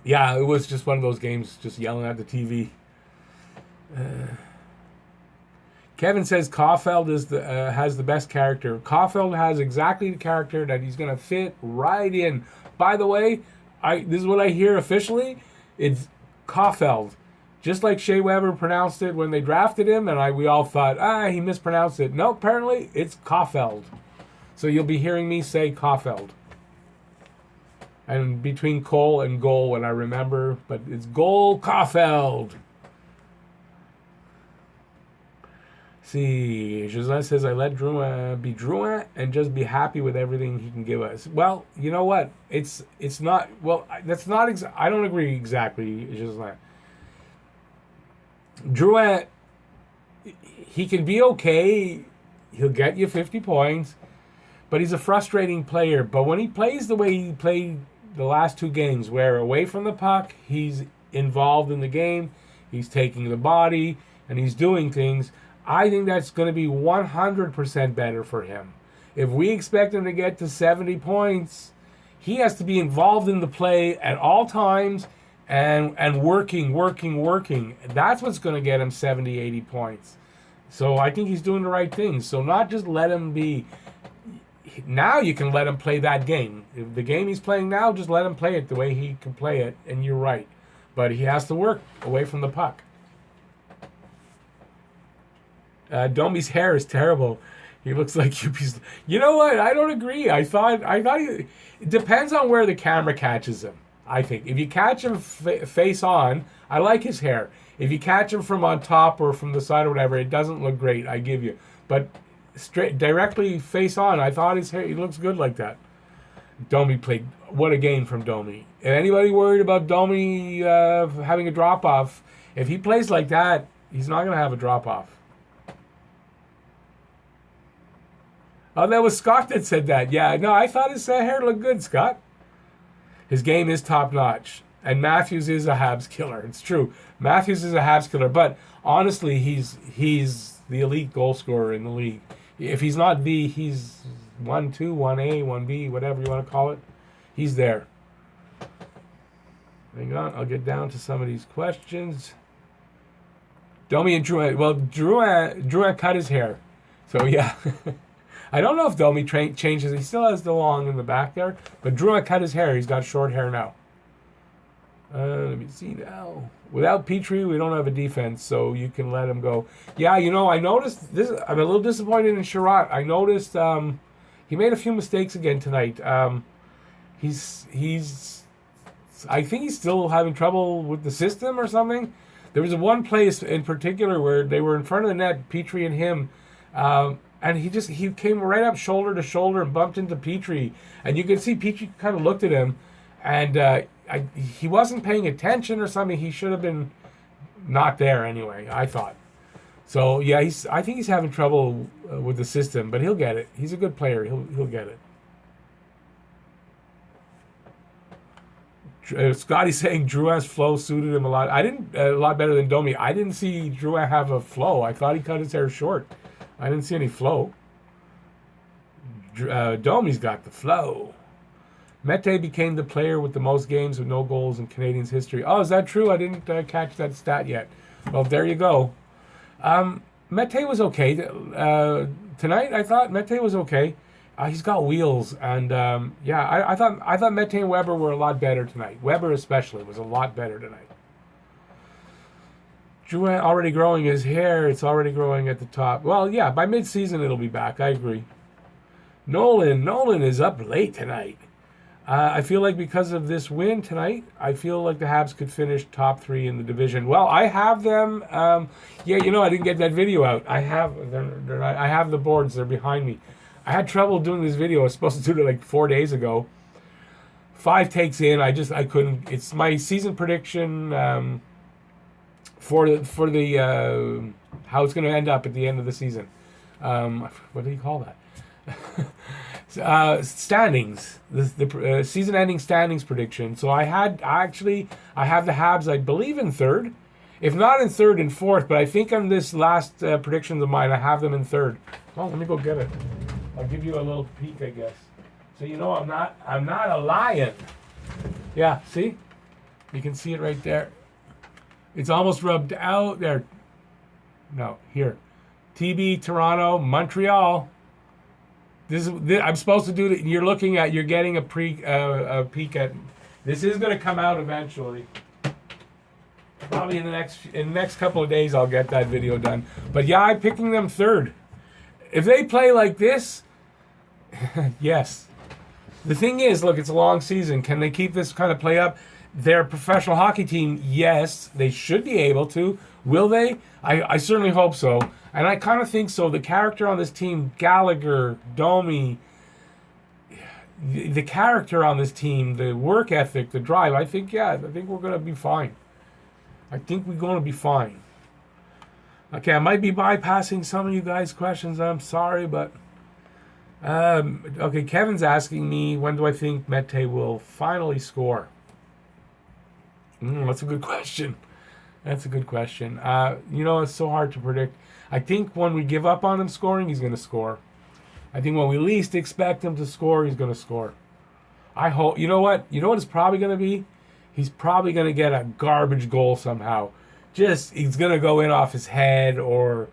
Yeah, it was just one of those games, just yelling at the TV. Kevin says Caulfield has the best character. Caulfield has exactly the character that he's gonna fit right in. By the way, this is what I hear officially. It's Caulfield. Just like Shea Weber pronounced it when they drafted him, and we all thought, he mispronounced it. No, apparently it's Caulfield. So you'll be hearing me say Caulfield. And between Cole and goal when I remember, but it's goal Caulfield. See, José says, I let Drouin be Drouin and just be happy with everything he can give us. Well, you know what? It's not, well, that's not, I don't agree exactly, José. Drouin, he can be okay. He'll get you 50 points, but he's a frustrating player. But when he plays the way he played the last two games, where away from the puck, he's involved in the game, he's taking the body, and he's doing things, I think that's going to be 100% better for him. If we expect him to get to 70 points, he has to be involved in the play at all times and working. That's what's going to get him 70, 80 points. So I think he's doing the right thing. So not just let him be... Now you can let him play that game. If the game he's playing now, just let him play it the way he can play it, and you're right. But he has to work away from the puck. Domi's hair is terrible. He looks like Yuppie's... You know what? I don't agree. I thought he... It depends on where the camera catches him, I think. If you catch him face on, I like his hair. If you catch him from on top or from the side or whatever, it doesn't look great, I give you. But straight directly face on, I thought his hair, he looks good like that. Domi played... What a game from Domi. And anybody worried about Domi having a drop-off, if he plays like that, he's not going to have a drop-off. Oh, that was Scott that said that. Yeah, no, I thought his hair looked good, Scott. His game is top-notch. And Matthews is a Habs killer. It's true. Matthews is a Habs killer. But honestly, he's the elite goal scorer in the league. If he's not the, he's 1-2, 1A, 1B, whatever you want to call it. He's there. Hang on, I'll get down to some of these questions. Domi and Drouin. Well, Drouin cut his hair. So, yeah. I don't know if Domi changes. He still has the long in the back there. But Drouin cut his hair. He's got short hair now. Let me see now. Without Petrie, we don't have a defense, so you can let him go. Yeah, you know, I noticed this. I'm a little disappointed in Sherratt. I noticed he made a few mistakes again tonight. He's I think he's still having trouble with the system or something. There was one place in particular where they were in front of the net, Petrie and him, and he came right up shoulder to shoulder and bumped into Petrie, and you could see Petrie kind of looked at him, and he wasn't paying attention or something. He should have been not there anyway, I thought. So yeah, I think he's having trouble with the system, but he'll get it. He's a good player. He'll get it. Scotty's saying Drouin's flow suited him a lot. A lot better than Domi. I didn't see Drouin have a flow. I thought he cut his hair short. I didn't see any flow. Domi's got the flow. Mete became the player with the most games with no goals in Canadians history. Oh, is that true? I didn't catch that stat yet. Well, there you go. Mete was okay. Tonight, I thought Mete was okay. He's got wheels, and I thought Mete and Weber were a lot better tonight. Weber especially was a lot better tonight. Drouin already growing his hair. It's already growing at the top. Well, yeah, by mid-season it'll be back. I agree. Nolan is up late tonight. I feel like because of this win tonight, I feel like the Habs could finish top 3 in the division. Well, I have them. I didn't get that video out. I have the boards. They're behind me. I had trouble doing this video. I was supposed to do it like 4 days ago. 5 takes in. I couldn't. It's my season prediction for the how it's going to end up at the end of the season. What do you call that? Standings. The season-ending standings prediction. So I have the Habs, I believe, in 3rd, If not in third and fourth, but I think on this last predictions of mine, I have them in third. Oh, let me go get it. I'll give you a little peek, I guess. So you know I'm not a lion. Yeah, see? You can see it right there. It's almost rubbed out there. No, here. TB, Toronto, Montreal. This I'm supposed to do that. You're getting a peek at. This is going to come out eventually. Probably in the next couple of days I'll get that video done. But yeah, I'm picking them third. If they play like this, yes. The thing is, look, it's a long season. Can they keep this kind of play up? They're a professional hockey team. Yes, they should be able to. Will they? I certainly hope so. And I kind of think so. The character on this team, Gallagher, Domi, the character on this team, the work ethic, the drive, I think we're going to be fine. I think we're going to be fine. Okay, I might be bypassing some of you guys' questions. I'm sorry, but... okay, Kevin's asking me, when do I think Mete will finally score? That's a good question. That's a good question. It's so hard to predict. I think when we give up on him scoring, he's going to score. I think when we least expect him to score, he's going to score. I hope... You know what? You know what it's probably going to be? He's probably going to get a garbage goal somehow. He's going to go in off his head or,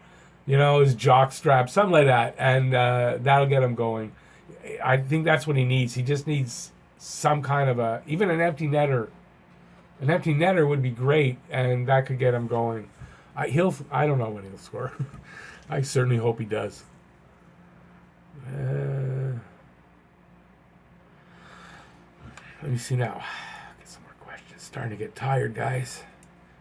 his jock strap, something like that. And that'll get him going. I think that's what he needs. He just needs some kind of even an empty netter. An empty netter would be great, and that could get him going. I don't know when he'll score. I certainly hope he does. Let me see now. Get some more questions. Starting to get tired, guys.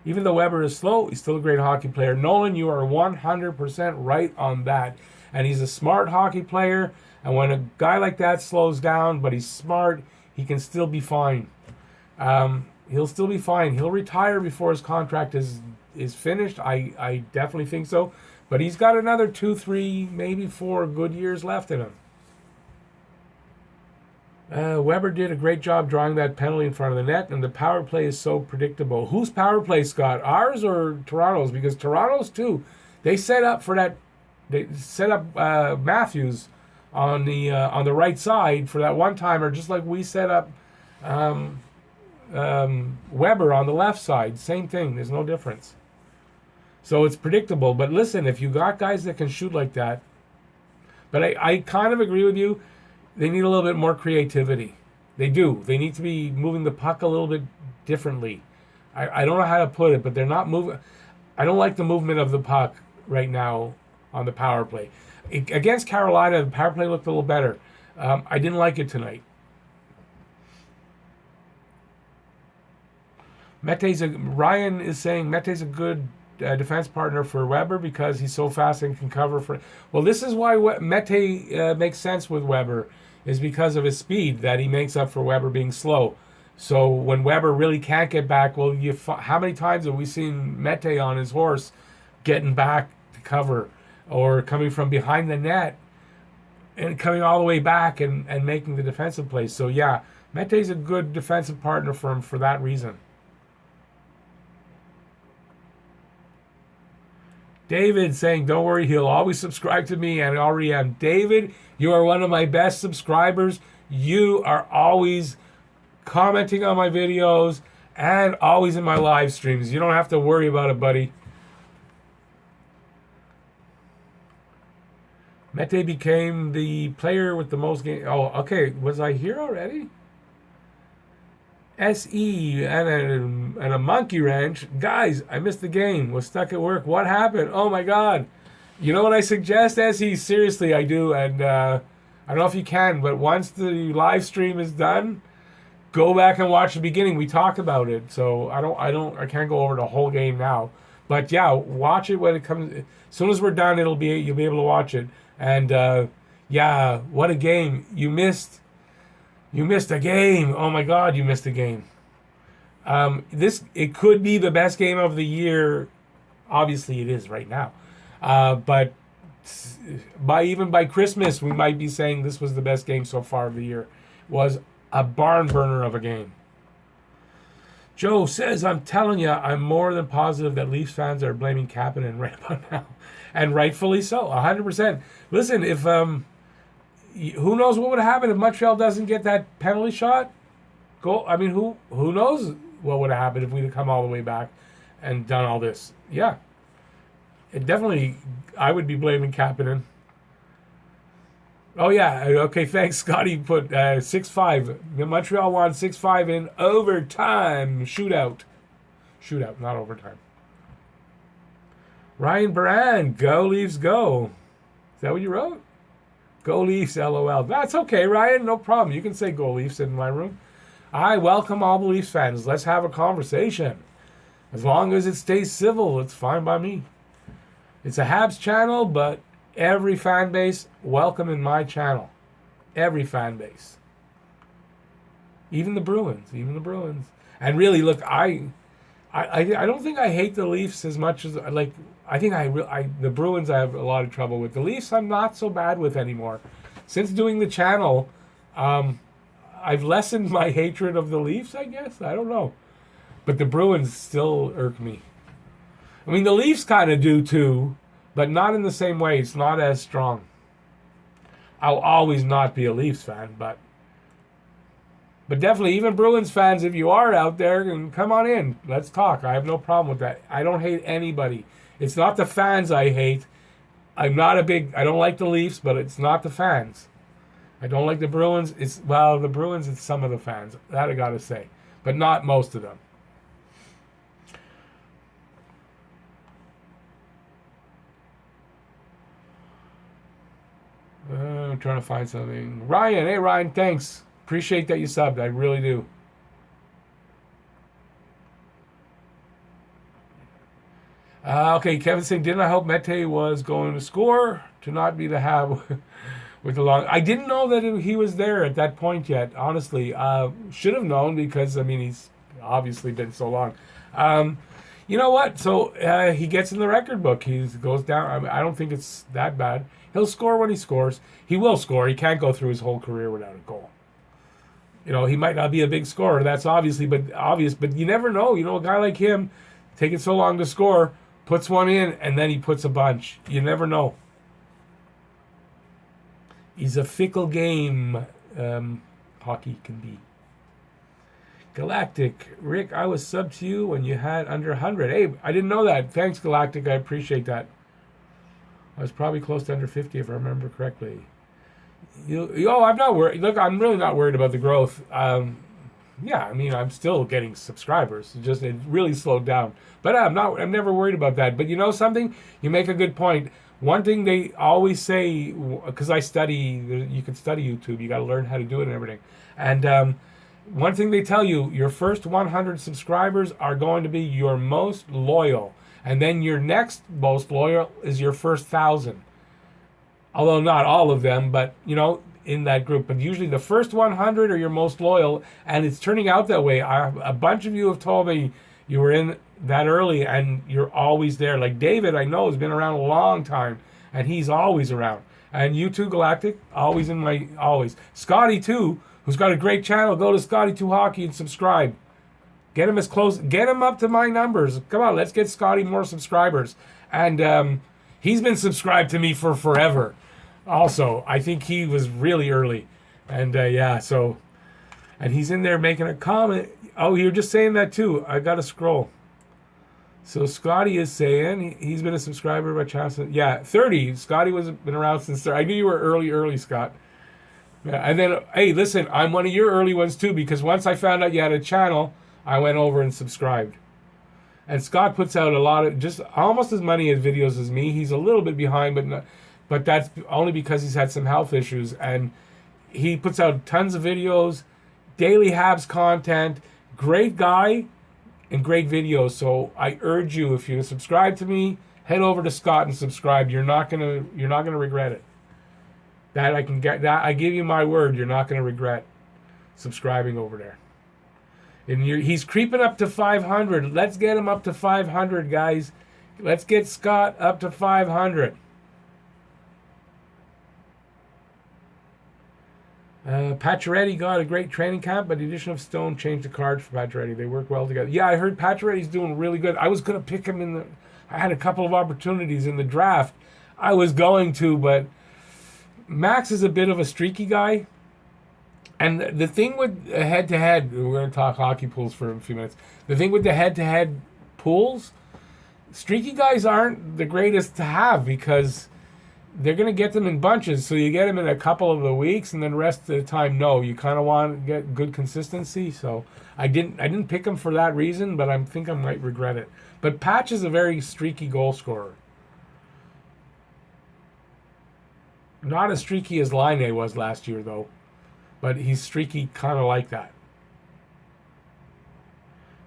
Even though Weber is slow, he's still a great hockey player. Nolan, you are 100% right on that. And he's a smart hockey player. And when a guy like that slows down, but he's smart, he can still be fine. He'll still be fine. He'll retire before his contract is finished. I definitely think so. But he's got another 2, 3, maybe 4 good years left in him. Weber did a great job drawing that penalty in front of the net, and the power play is so predictable. Whose power play, Scott? Ours or Toronto's? Because Toronto's too. They set up for that. They set up Matthews on the right side for that one timer, just like we set up Weber on the left side. Same thing. There's no difference. So it's predictable. But listen, if you got guys that can shoot like that, but I kind of agree with you. They need a little bit more creativity. They do. They need to be moving the puck a little bit differently. I don't know how to put it, but they're not moving. I don't like the movement of the puck right now on the power play. Against Carolina, the power play looked a little better. I didn't like it tonight. Ryan is saying Mete's a good defense partner for Weber because he's so fast and can cover for... Well, this is why Mete makes sense with Weber, is because of his speed that he makes up for Weber being slow. So when Weber really can't get back, well, how many times have we seen Mete on his horse getting back to cover or coming from behind the net and coming all the way back and making the defensive plays? So yeah, Mete's a good defensive partner for him for that reason. David saying, don't worry, he'll always subscribe to me, and I already am. David, you are one of my best subscribers. You are always commenting on my videos and always in my live streams. You don't have to worry about it, buddy. Mete became the player with the most games. Oh, okay. Was I here already? SE and a monkey wrench. Guys, I missed the game. Was stuck at work. What happened? Oh my God. You know what I suggest, SE? Seriously, I do. And I don't know if you can, but once the live stream is done, go back and watch the beginning. We talk about it. So I can't go over the whole game now. But yeah, watch it when it comes. As soon as we're done, you'll be able to watch it. And yeah, what a game. You missed a game. Oh my God, you missed a game. It could be the best game of the year. Obviously, it is right now. But by Christmas, we might be saying this was the best game so far of the year. It was a barn burner of a game. Joe says, I'm telling you, I'm more than positive that Leafs fans are blaming Kapanen right about now. And rightfully so, 100%. Listen, if who knows what would happen if Montreal doesn't get that penalty shot? I mean, who knows what would have happened if we'd have come all the way back and done all this? Yeah, it definitely. I would be blaming Kapanen. Oh yeah, okay. Thanks, Scotty. Put 6-5. Montreal won 6-5 in overtime shootout. Shootout, not overtime. Ryan Baran, go Leafs, go. Is that what you wrote? Go Leafs, LOL. That's okay, Ryan. No problem. You can say go Leafs in my room. I welcome all the Leafs fans. Let's have a conversation. As long as it stays civil, it's fine by me. It's a Habs channel, but every fan base, welcome in my channel. Every fan base. Even the Bruins. And really, look, I don't think I hate the Leafs as much as, like, I think the Bruins I have a lot of trouble with. The Leafs I'm not so bad with anymore. Since doing the channel, I've lessened my hatred of the Leafs, I guess. I don't know. But the Bruins still irk me. I mean, the Leafs kind of do too, but not in the same way. It's not as strong. I'll always not be a Leafs fan, but definitely, even Bruins fans, if you are out there, and come on in. Let's talk. I have no problem with that. I don't hate anybody. It's not the fans I hate. I don't like the Leafs, but it's not the fans. I don't like the Bruins. The Bruins, it's some of the fans. That I gotta say. But not most of them. I'm trying to find something. Ryan, hey Ryan, thanks. Appreciate that you subbed. I really do. Okay, Kevin saying, didn't I hope Mete was going to score to not be the Hab with the long? I didn't know that he was there at that point yet. Honestly, should have known because I mean he's obviously been so long. You know what? So he gets in the record book. He goes down. I don't think it's that bad. He'll score when he scores. He will score. He can't go through his whole career without a goal. You know, he might not be a big scorer. That's obvious. But you never know. You know, a guy like him, taking so long to score, puts one in, and then he puts a bunch. You never know. He's a fickle game. Hockey can be. Galactic. Rick, I was sub to you when you had under 100. Hey, I didn't know that. Thanks, Galactic. I appreciate that. I was probably close to under 50 if I remember correctly. I'm not worried. Look, I'm really not worried about the growth. Yeah, I mean, I'm still getting subscribers. It really slowed down. But I'm never worried about that. But you know something? You make a good point. One thing they always say, because you can study YouTube. You got to learn how to do it and everything. And one thing they tell you, your first 100 subscribers are going to be your most loyal. And then your next most loyal is your first 1,000. Although not all of them, but, you know, in that group. But usually the first 100 are your most loyal, and it's turning out that way. A bunch of you have told me you were in that early, and you're always there. Like David, I know, has been around a long time, and he's always around. And you too, Galactic, always. Scotty, too, who's got a great channel. Go to Scotty2 Hockey and subscribe. Get him up to my numbers. Come on, let's get Scotty more subscribers. And he's been subscribed to me for forever. Also, I think he was really early. And and he's in there making a comment. Oh, you're just saying that too. I got to scroll. So Scotty is saying he's been a subscriber by chance. Yeah, 30. Scotty been around since 30. I knew you were early, Scott. Yeah, and then, hey, listen, I'm one of your early ones too, because once I found out you had a channel, I went over and subscribed. And Scott puts out just almost as many videos as me. He's a little bit behind, but that's only because he's had some health issues. And he puts out tons of videos, daily Habs content, great guy, and great videos. So I urge you, if you subscribe to me, head over to Scott and subscribe. You're not gonna regret it. That I can get. That I give you my word. You're not gonna regret subscribing over there. And he's creeping up to 500. Let's get him up to 500, guys. Let's get Scott up to 500. Pacioretty got a great training camp, but the addition of Stone changed the cards for Pacioretty. They work well together. Yeah, I heard Pacioretty's doing really good. I was going to pick him in the... I had a couple of opportunities in the draft. I was going to, but Max is a bit of a streaky guy. And the thing with head-to-head, we're going to talk hockey pools for a few minutes. The thing with the head-to-head pools, streaky guys aren't the greatest to have because they're going to get them in bunches. So you get them in a couple of the weeks, and then the rest of the time, no. You kind of want to get good consistency. So I didn't pick him for that reason, but I think I might regret it. But Patch is a very streaky goal scorer. Not as streaky as Line was last year, though. But he's streaky kind of like that.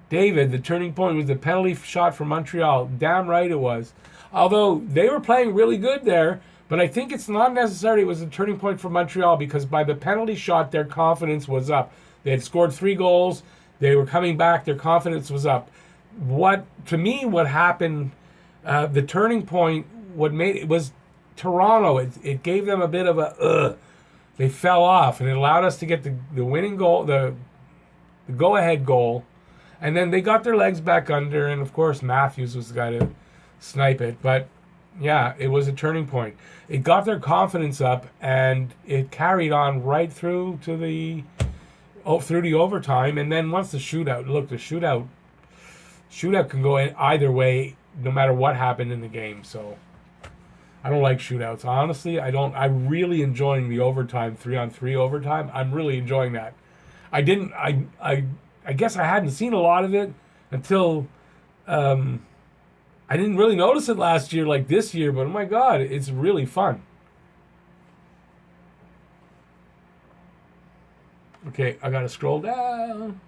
David, the turning point was the penalty shot for Montreal. Damn right it was. Although they were playing really good there, but I think it's not necessarily it was a turning point for Montreal because by the penalty shot, their confidence was up. They had scored 3 goals. They were coming back. Their confidence was up. What happened, the turning point, what made it was Toronto. It gave them a bit of a they fell off, and it allowed us to get the winning goal, the go-ahead goal, and then they got their legs back under, and of course Matthews was the guy to snipe it. But yeah, it was a turning point. It got their confidence up, and it carried on right through to the overtime, and then once the shootout. Look, the shootout can go in either way, no matter what happened in the game. So I don't like shootouts. Honestly, I don't. I'm really enjoying the overtime, 3-on-3 overtime. I'm really enjoying that. I guess I hadn't seen a lot of it until I didn't really notice it last year like this year, but oh my God, it's really fun. Okay, I gotta scroll down.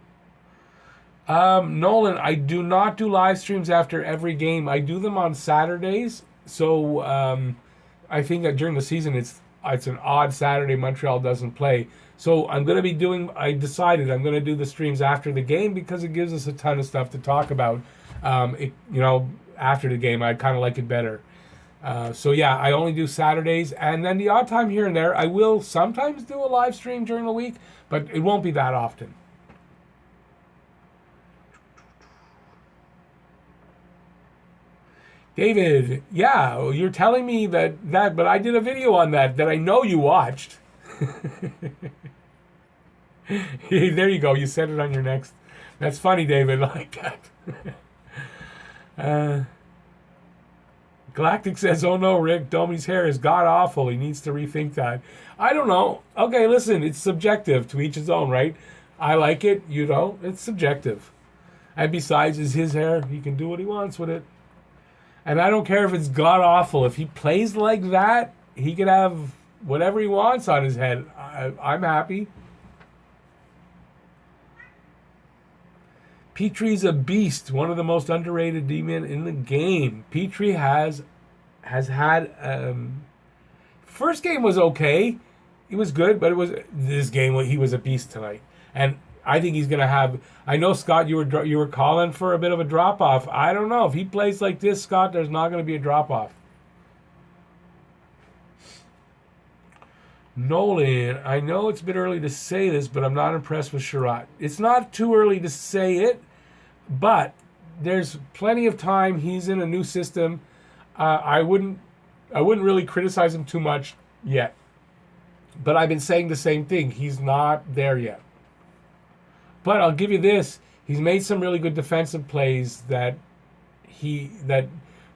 Nolan, I do not do live streams after every game. I do them on Saturdays. So I think that during the season it's an odd Saturday. Montreal doesn't play. So I decided I'm going to do the streams after the game because it gives us a ton of stuff to talk about. After the game, I kind of like it better. So yeah, I only do Saturdays, and then the odd time here and there, I will sometimes do a live stream during the week, but it won't be that often. David, yeah, you're telling me that, but I did a video on that I know you watched. There you go. You said it on your next. That's funny, David. I like that. Galactic says, "Oh no, Rick, Domi's hair is god awful. He needs to rethink that." I don't know. Okay, listen, it's subjective. To each his own, right? I like it. You don't. It's subjective. And besides, it's his hair. He can do what he wants with it. And I don't care if it's god awful. If he plays like that, he can have whatever he wants on his head. I'm happy. Petrie's a beast, one of the most underrated D-men in the game. Petrie has had first game was okay. He was good, but this game he was a beast tonight. And I think he's going to have... I know, Scott, you were calling for a bit of a drop-off. I don't know. If he plays like this, Scott, there's not going to be a drop-off. Nolan, I know it's a bit early to say this, but I'm not impressed with Sherratt. It's not too early to say it, but there's plenty of time. He's in a new system. I wouldn't really criticize him too much yet. But I've been saying the same thing. He's not there yet. But I'll give you this. He's made some really good defensive plays that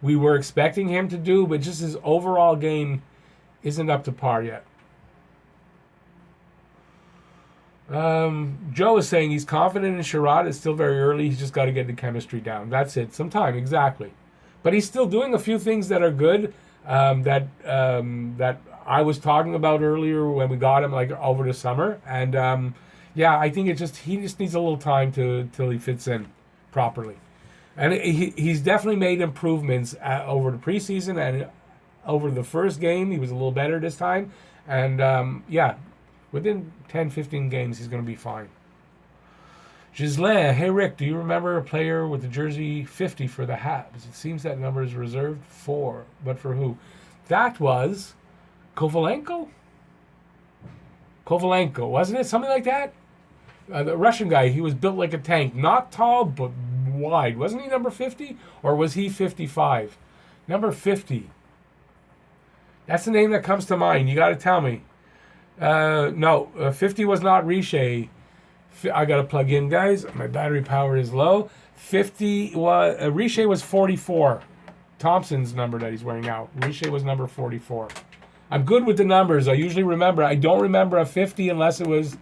we were expecting him to do, but just his overall game isn't up to par yet. Joe is saying he's confident in Sherratt. It's still very early. He's just got to get the chemistry down. That's it. Some time, exactly. But he's still doing a few things that are good that I was talking about earlier when we got him like over the summer. And yeah, I think he just needs a little time till he fits in properly. And he's definitely made improvements over the preseason and over the first game. He was a little better this time. And yeah, within 10, 15 games, he's going to be fine. Gislain, hey Rick, do you remember a player with the jersey 50 for the Habs? It seems that number is reserved for, but for who? That was Kovalenko? Kovalenko, wasn't it? Something like that? The Russian guy, he was built like a tank. Not tall, but wide. Wasn't he number 50? Or was he 55? Number 50. That's the name that comes to mind. You got to tell me. No, 50 was not Riche. I got to plug in, guys. My battery power is low. 50 was... Riche was 44. Thompson's number that he's wearing now. Riche was number 44. I'm good with the numbers. I usually remember. I don't remember a 50 unless it was...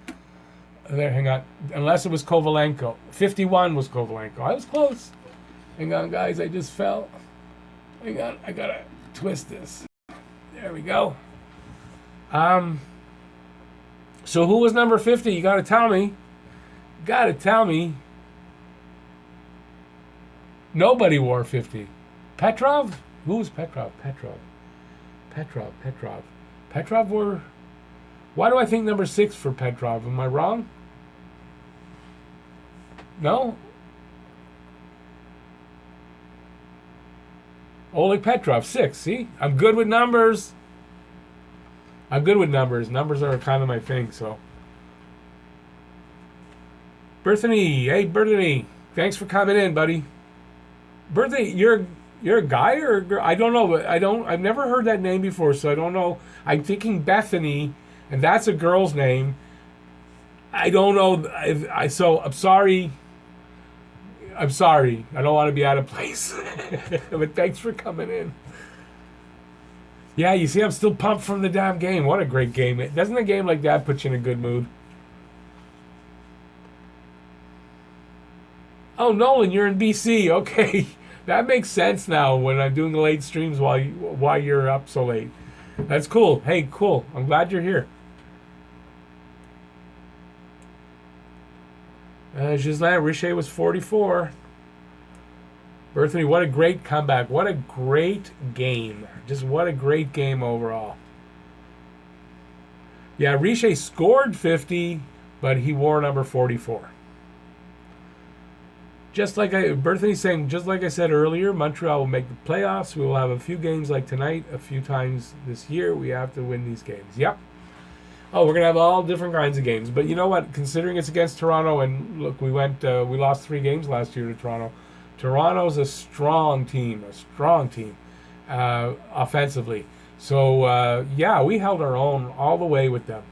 There, hang on. Unless it was Kovalenko. 51 was Kovalenko. I was close. Hang on, guys. I just fell. Hang on. I gotta twist this. There we go. So who was number 50? You gotta tell me. Gotta tell me. Nobody wore 50. Petrov? Who was Petrov? Petrov wore... Why do I think number 6 for Petrov? Am I wrong? No? Oleg Petrov, 6. See? I'm good with numbers. Numbers are kind of my thing, so. Berthany. Hey, Berthany. Thanks for coming in, buddy. Berthany, you're a guy or a girl? I don't know. But I've never heard that name before, so I don't know. I'm thinking Bethany, and that's a girl's name. I don't know. So I'm sorry. I don't want to be out of place. But thanks for coming in. Yeah, you see, I'm still pumped from the damn game. What a great game. Doesn't a game like that put you in a good mood? Oh, Nolan, you're in BC. Okay. That makes sense now when I'm doing the late streams while you're up so late. That's cool. Hey, cool. I'm glad you're here. Gislain Richer was 44. Berthany, what a great comeback. What a great game. Just what a great game overall. Yeah, Richer scored 50, but he wore number 44. Berthany's saying, just like I said earlier, Montreal will make the playoffs. We will have a few games like tonight, a few times this year. We have to win these games. Yep. Oh, we're going to have all different kinds of games. But you know what? Considering it's against Toronto, and look, we lost 3 games last year to Toronto. Toronto's a strong team offensively. So, yeah, we held our own all the way with them.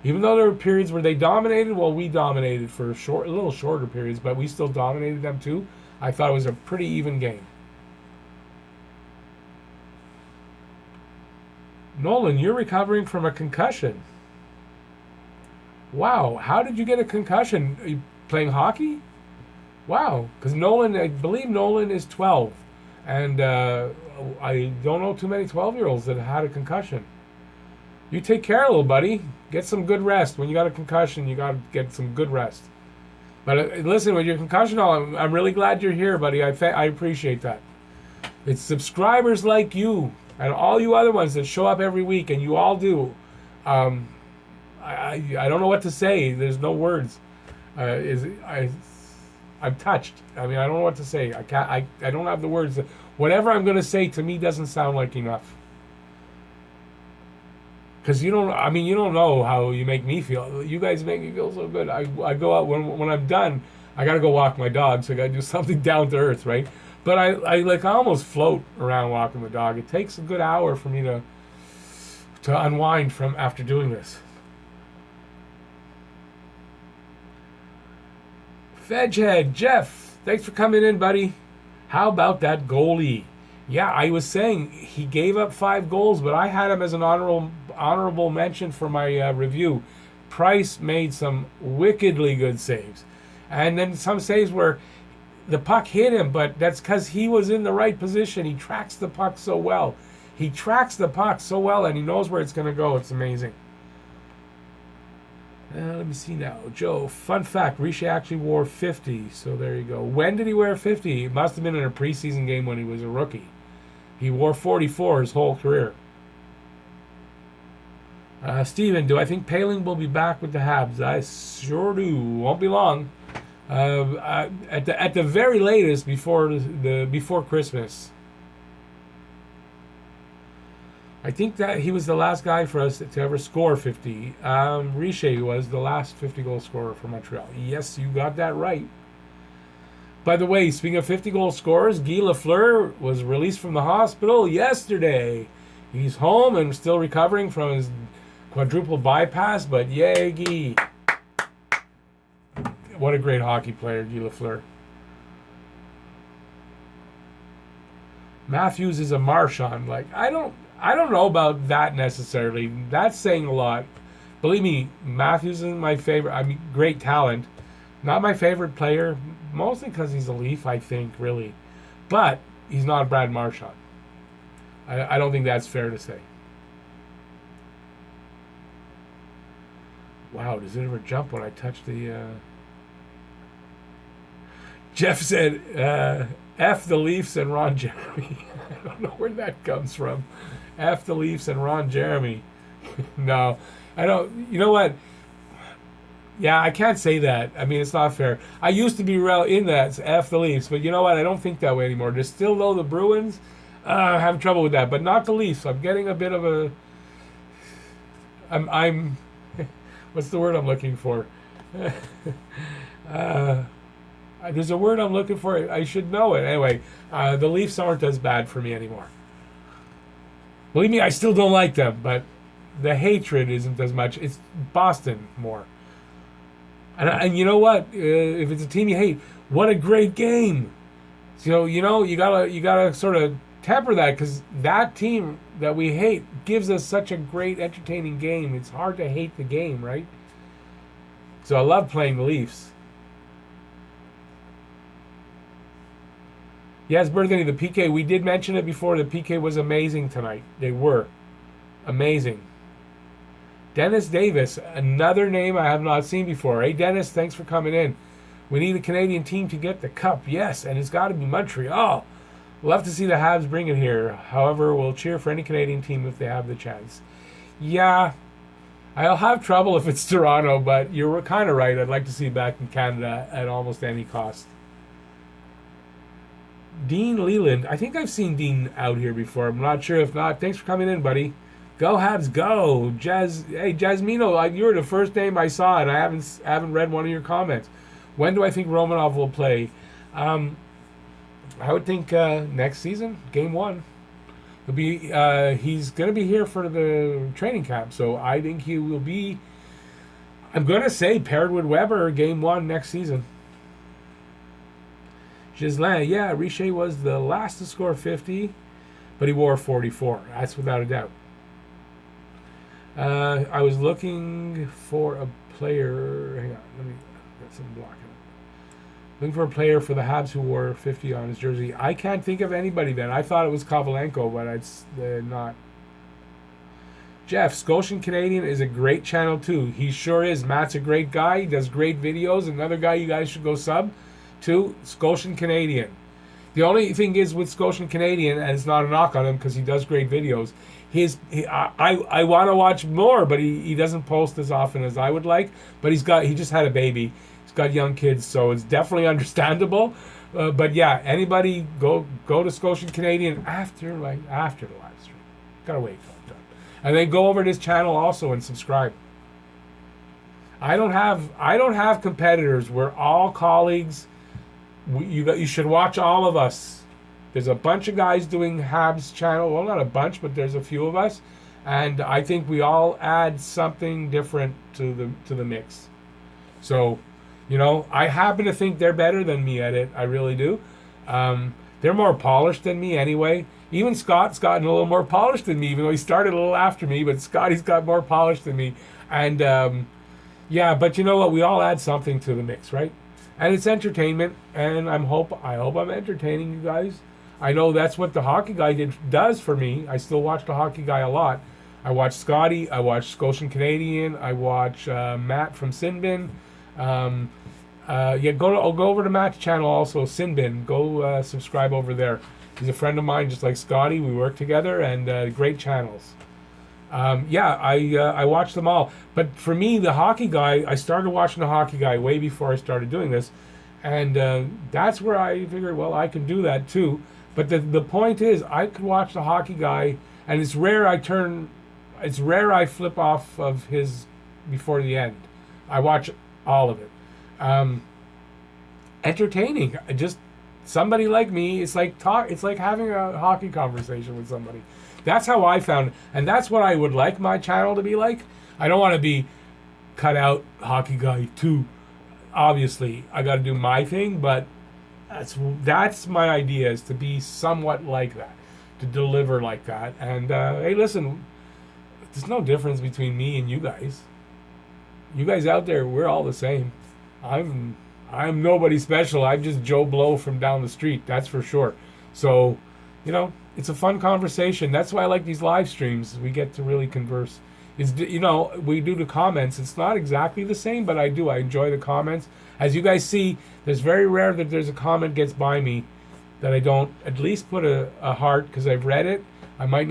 Even though there were periods where they dominated, well, we dominated for a little shorter periods, but we still dominated them too. I thought it was a pretty even game. Nolan, you're recovering from a concussion. Wow, how did you get a concussion? Are you playing hockey? Wow, because I believe Nolan is 12. And I don't know too many 12-year-olds that had a concussion. You take care, little buddy. Get some good rest. When you got a concussion, you got to get some good rest. But listen, with your concussion, I'm really glad you're here, buddy. I appreciate that. It's subscribers like you and all you other ones that show up every week, and you all do. I don't know what to say. There's no words. I'm touched. I mean, I don't know what to say. I don't have the words. Whatever I'm going to say to me doesn't sound like enough. Because you don't know how you make me feel. You guys make me feel so good. I go out, when I'm done, I got to go walk my dog, so I got to do something down to earth, right? But I almost float around walking the dog. It takes a good hour for me to unwind from after doing this. Veghead, Jeff, thanks for coming in, buddy. How about that goalie? Yeah, I was saying he gave up 5 goals, but I had him as an honorable mention for my review. Price made some wickedly good saves. And then some saves where the puck hit him, but that's because he was in the right position. He tracks the puck so well. And he knows where it's going to go. It's amazing. Let me see now. Joe, fun fact, Riche actually wore 50, so there you go. When did he wear 50? It must have been in a preseason game when he was a rookie. He wore 44 his whole career. Steven, do I think Paling will be back with the Habs? I sure do. Won't be long. At the very latest, before Christmas. I think that he was the last guy for us to ever score 50. Riche was the last 50-goal scorer for Montreal. Yes, you got that right. By the way, speaking of 50-goal scorers, Guy Lafleur was released from the hospital yesterday. He's home and still recovering from his quadruple bypass, but yay, Guy. What a great hockey player, Guy Lafleur. Matthews is a Marchand. Like, I don't know about that necessarily. That's saying a lot. Believe me, Matthews is my favorite. I mean, great talent. Not my favorite player, mostly because he's a Leaf, I think, really. But he's not Brad Marchand. I don't think that's fair to say. Wow, does it ever jump when I touch the... Jeff said, F the Leafs and Ron Jeremy. I don't know where that comes from. F the Leafs and Ron Jeremy. No, I don't. You know what? Yeah, I can't say that. I mean, it's not fair. I used to be in that, F the Leafs, but you know what? I don't think that way anymore. There's still, though, the Bruins. I have trouble with that, but not the Leafs. I'm getting a bit of a... I'm what's the word I'm looking for? There's a word I'm looking for. I should know it. Anyway, the Leafs aren't as bad for me anymore. Believe me, I still don't like them, but the hatred isn't as much. It's Boston more. And you know what? If it's a team you hate, what a great game. So you gotta sort of temper that, because that team that we hate gives us such a great, entertaining game. It's hard to hate the game, right? So I love playing the Leafs. Yes, Birthday, the PK. We did mention it before. The PK was amazing tonight. They were amazing. Dennis Davis, another name I have not seen before. Hey, Dennis, thanks for coming in. We need a Canadian team to get the cup. Yes, and it's got to be Montreal. Love to see the Habs bring it here. However, we'll cheer for any Canadian team if they have the chance. Yeah, I'll have trouble if it's Toronto, but you're kind of right. I'd like to see it back in Canada at almost any cost. Dean Leland. I think I've seen Dean out here before. I'm not sure. If not, thanks for coming in, buddy. Go Habs, go. Hey, Jasmino, you were the first name I saw, and I haven't read one of your comments. When do I think Romanov will play? I would think next season, game 1. He'll be. He's going to be here for the training camp, so I think he will be. I'm going to say paired with Weber, game 1 next season. Gislain, yeah, Riche was the last to score 50, but he wore 44. That's without a doubt. I was looking for a player. Hang on, let me get some blocking. Looking for a player for the Habs who wore 50 on his jersey. I can't think of anybody then. I thought it was Kovalenko, but it's not. Jeff, Scotian Canadian is a great channel too. He sure is. Matt's a great guy. He does great videos. Another guy you guys should go sub to, Scotian Canadian. The only thing is with Scotian Canadian, and it's not a knock on him because he does great videos, I want to watch more, but he doesn't post as often as I would like. But he just had a baby. He's got young kids, so it's definitely understandable. But yeah, anybody go to Scotian Canadian after the live stream. Gotta wait till it's done, and then go over to his channel also and subscribe. I don't have competitors. We're all colleagues. You should watch all of us. There's a bunch of guys doing Habs channel. Well, not a bunch, but there's a few of us, and I think we all add something different to the mix. So, I happen to think they're better than me at it. I really do. They're more polished than me anyway. Even Scott's gotten a little more polished than me, even though he started a little after me. But Scotty's got more polished than me, and yeah. But you know what? We all add something to the mix, right? And it's entertainment, and I hope I'm entertaining you guys. I know that's what the hockey guy does for me. I still watch the hockey guy a lot. I watch Scotty. I watch Scotian Canadian. I watch Matt from Sinbin. Go over to Matt's channel also, Sinbin. Go subscribe over there. He's a friend of mine, just like Scotty. We work together, and great channels. I watch them all. But for me, the hockey guy, I started watching the hockey guy way before I started doing this. And that's where I figured, well, I can do that too. But the point is, I could watch the hockey guy And it's rare I flip off of his before the end. I watch all of it. Entertaining. Just somebody like me. It's like having a hockey conversation with somebody. That's how I found, and that's what I would like my channel to be like. I don't want to be cut out hockey guy too. Obviously, I got to do my thing, but that's my idea, is to be somewhat like that, to deliver like that. And hey, listen, there's no difference between me and you guys. You guys out there, we're all the same. I'm nobody special. I'm just Joe Blow from down the street. That's for sure. So, it's a fun conversation. That's why I like these live streams. We get to really converse. We do the comments. It's not exactly the same, but I enjoy the comments. As you guys see, there's very rare that there's a comment gets by me that I don't at least put a heart, because I've read it. There might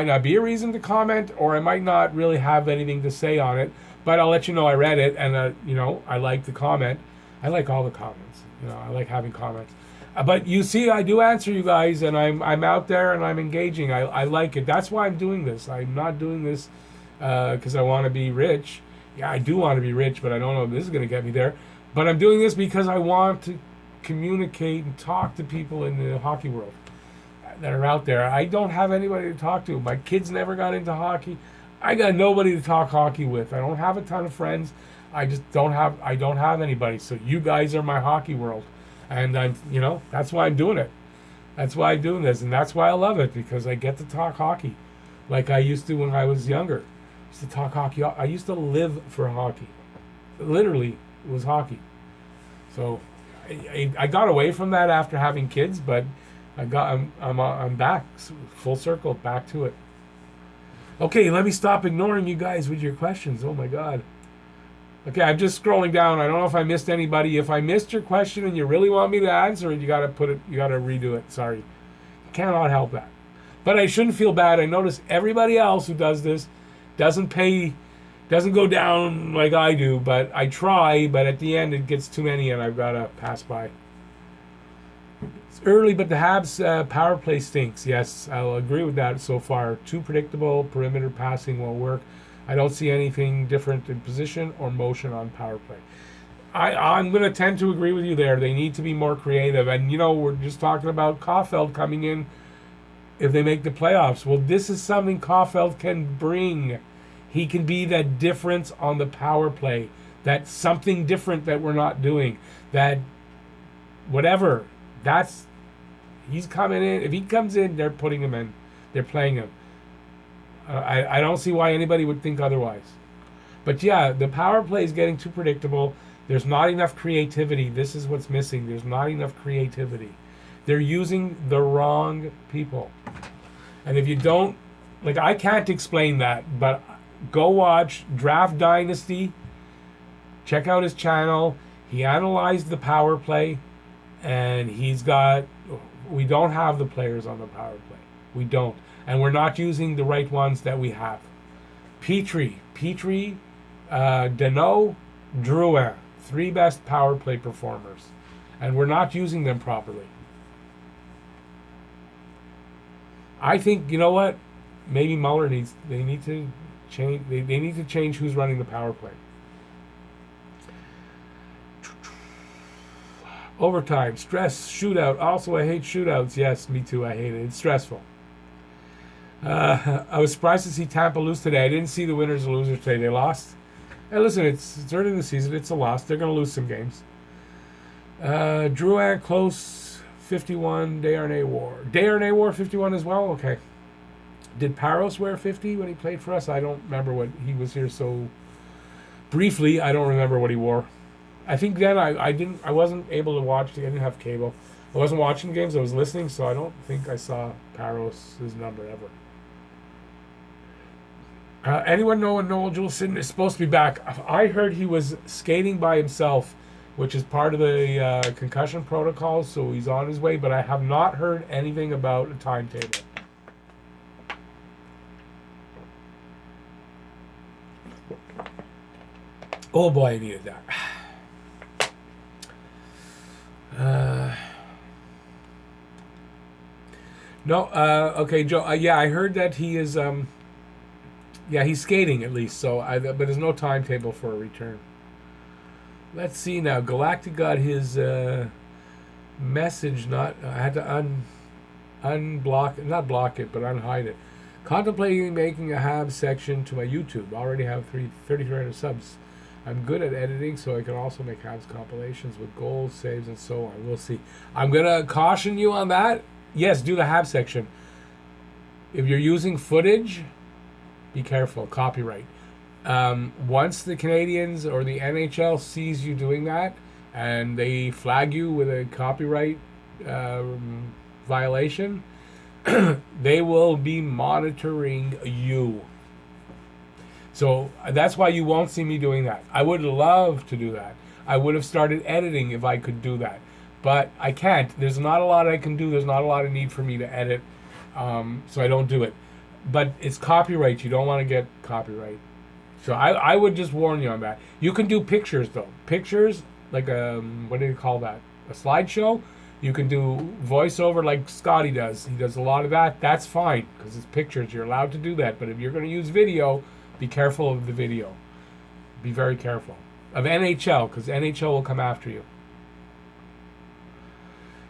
not be a reason to comment, or I might not really have anything to say on it, but I'll let you know I read it, and I like the comment. I like all the comments. I like having comments. But you see, I do answer you guys, and I'm out there and I'm engaging. I like it. That's why I'm doing this. I'm not doing this because I want to be rich. Yeah, I do want to be rich, but I don't know if this is going to get me there. But I'm doing this because I want to communicate and talk to people in the hockey world that are out there. I don't have anybody to talk to. My kids never got into hockey. I got nobody to talk hockey with. I don't have a ton of friends. I don't have anybody. So you guys are my hockey world. And that's why I'm doing it. That's why I'm doing this. And that's why I love it, because I get to talk hockey like I used to when I was younger. I used to talk hockey. I used to live for hockey. Literally, it was hockey. So I got away from that after having kids, but I'm back, full circle, back to it. Okay, let me stop ignoring you guys with your questions. Oh my God. Okay, I'm just scrolling down. I don't know if I missed anybody. If I missed your question and you really want me to answer it, you gotta redo it. Sorry. Cannot help that. But I shouldn't feel bad. I notice everybody else who does this doesn't go down like I do, but I try, but at the end it gets too many and I've gotta pass by. It's early, but the Habs power play stinks. Yes, I'll agree with that so far. Too predictable. Perimeter passing won't work. I don't see anything different in position or motion on power play. I'm going to tend to agree with you there. They need to be more creative. And, we're just talking about Caulfield coming in if they make the playoffs. Well, this is something Caulfield can bring. He can be that difference on the power play. That's something different that we're not doing. That whatever. He's coming in. If he comes in, they're putting him in. They're playing him. I don't see why anybody would think otherwise. But yeah, the power play is getting too predictable. There's not enough creativity. This is what's missing. There's not enough creativity. They're using the wrong people. And if you don't, I can't explain that, but go watch Draft Dynasty. Check out his channel. He analyzed the power play, and we don't have the players on the power play. We don't. And we're not using the right ones that we have. Petrie, Deneau, Drouin, 3 best power play performers. And we're not using them properly. I think, you know what? Maybe Muller they need to change who's running the power play. Overtime, stress, shootout. Also, I hate shootouts. Yes, me too. I hate it. It's stressful. I was surprised to see Tampa lose today. I didn't see the winners and losers today. They lost. Hey, listen, it's early in the season. It's a loss. They're going to lose some games. Drouin close, 51. Desharnais wore 51 as well? Okay. Did Parros wear 50 when he played for us? I don't remember what he was here so briefly. I don't remember what he wore. I think then I wasn't able to watch. I didn't have cable. I wasn't watching games. I was listening, so I don't think I saw Parros' number ever. Anyone know when Noel Juleson is supposed to be back? I heard he was skating by himself, which is part of the concussion protocol, so he's on his way, but I have not heard anything about a timetable. Oh boy, I needed that. No, okay, Joe. Yeah, I heard that he is. Yeah, he's skating at least. So, but there's no timetable for a return. Let's see now. Galactic got his message. Not. I had to unblock, not block it, but unhide it. Contemplating making a Habs section to my YouTube. Already have 3,300 subs. I'm good at editing, so I can also make Habs compilations with goals, saves, and so on. We'll see. I'm gonna caution you on that. Yes, do the Habs section. If you're using footage, be careful. Copyright. Once the Canadians or the NHL sees you doing that, and they flag you with a copyright violation, they will be monitoring you. So that's why you won't see me doing that. I would love to do that. I would have started editing if I could do that. But I can't. There's not a lot I can do. There's not a lot of need for me to edit. So I don't do it. But it's copyright. You don't want to get copyright. So I would just warn you on that. You can do pictures, though. Pictures, like what do you call that? A slideshow? You can do voiceover like Scotty does. He does a lot of that. That's fine because it's pictures. You're allowed to do that. But if you're going to use video, be careful of the video. Be very careful. Of NHL, because NHL will come after you.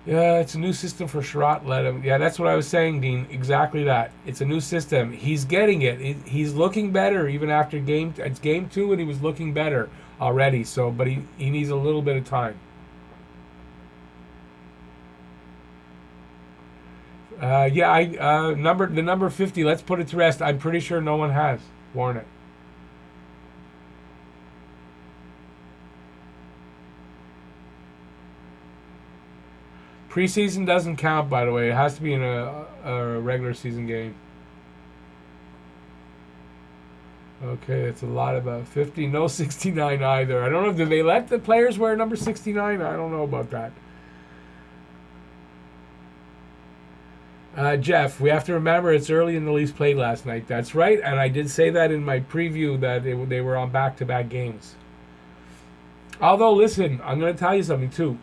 Yeah, it's a new system for Sherratt. Let him. Yeah, that's what I was saying, Dean. Exactly that. It's a new system. He's getting it. He's looking better even after game. It's game 2, and he was looking better already. So, but he needs a little bit of time. The number 50. Let's put it to rest. I'm pretty sure no one has worn it. Preseason doesn't count, by the way. It has to be in a regular season game. Okay, it's a lot about 50. No 69 either. I don't know. Do they let the players wear number 69? I don't know about that. Jeff, we have to remember it's early in the Leafs played last night. That's right, and I did say that in my preview that they were on back-to-back games. Although, listen, I'm going to tell you something too.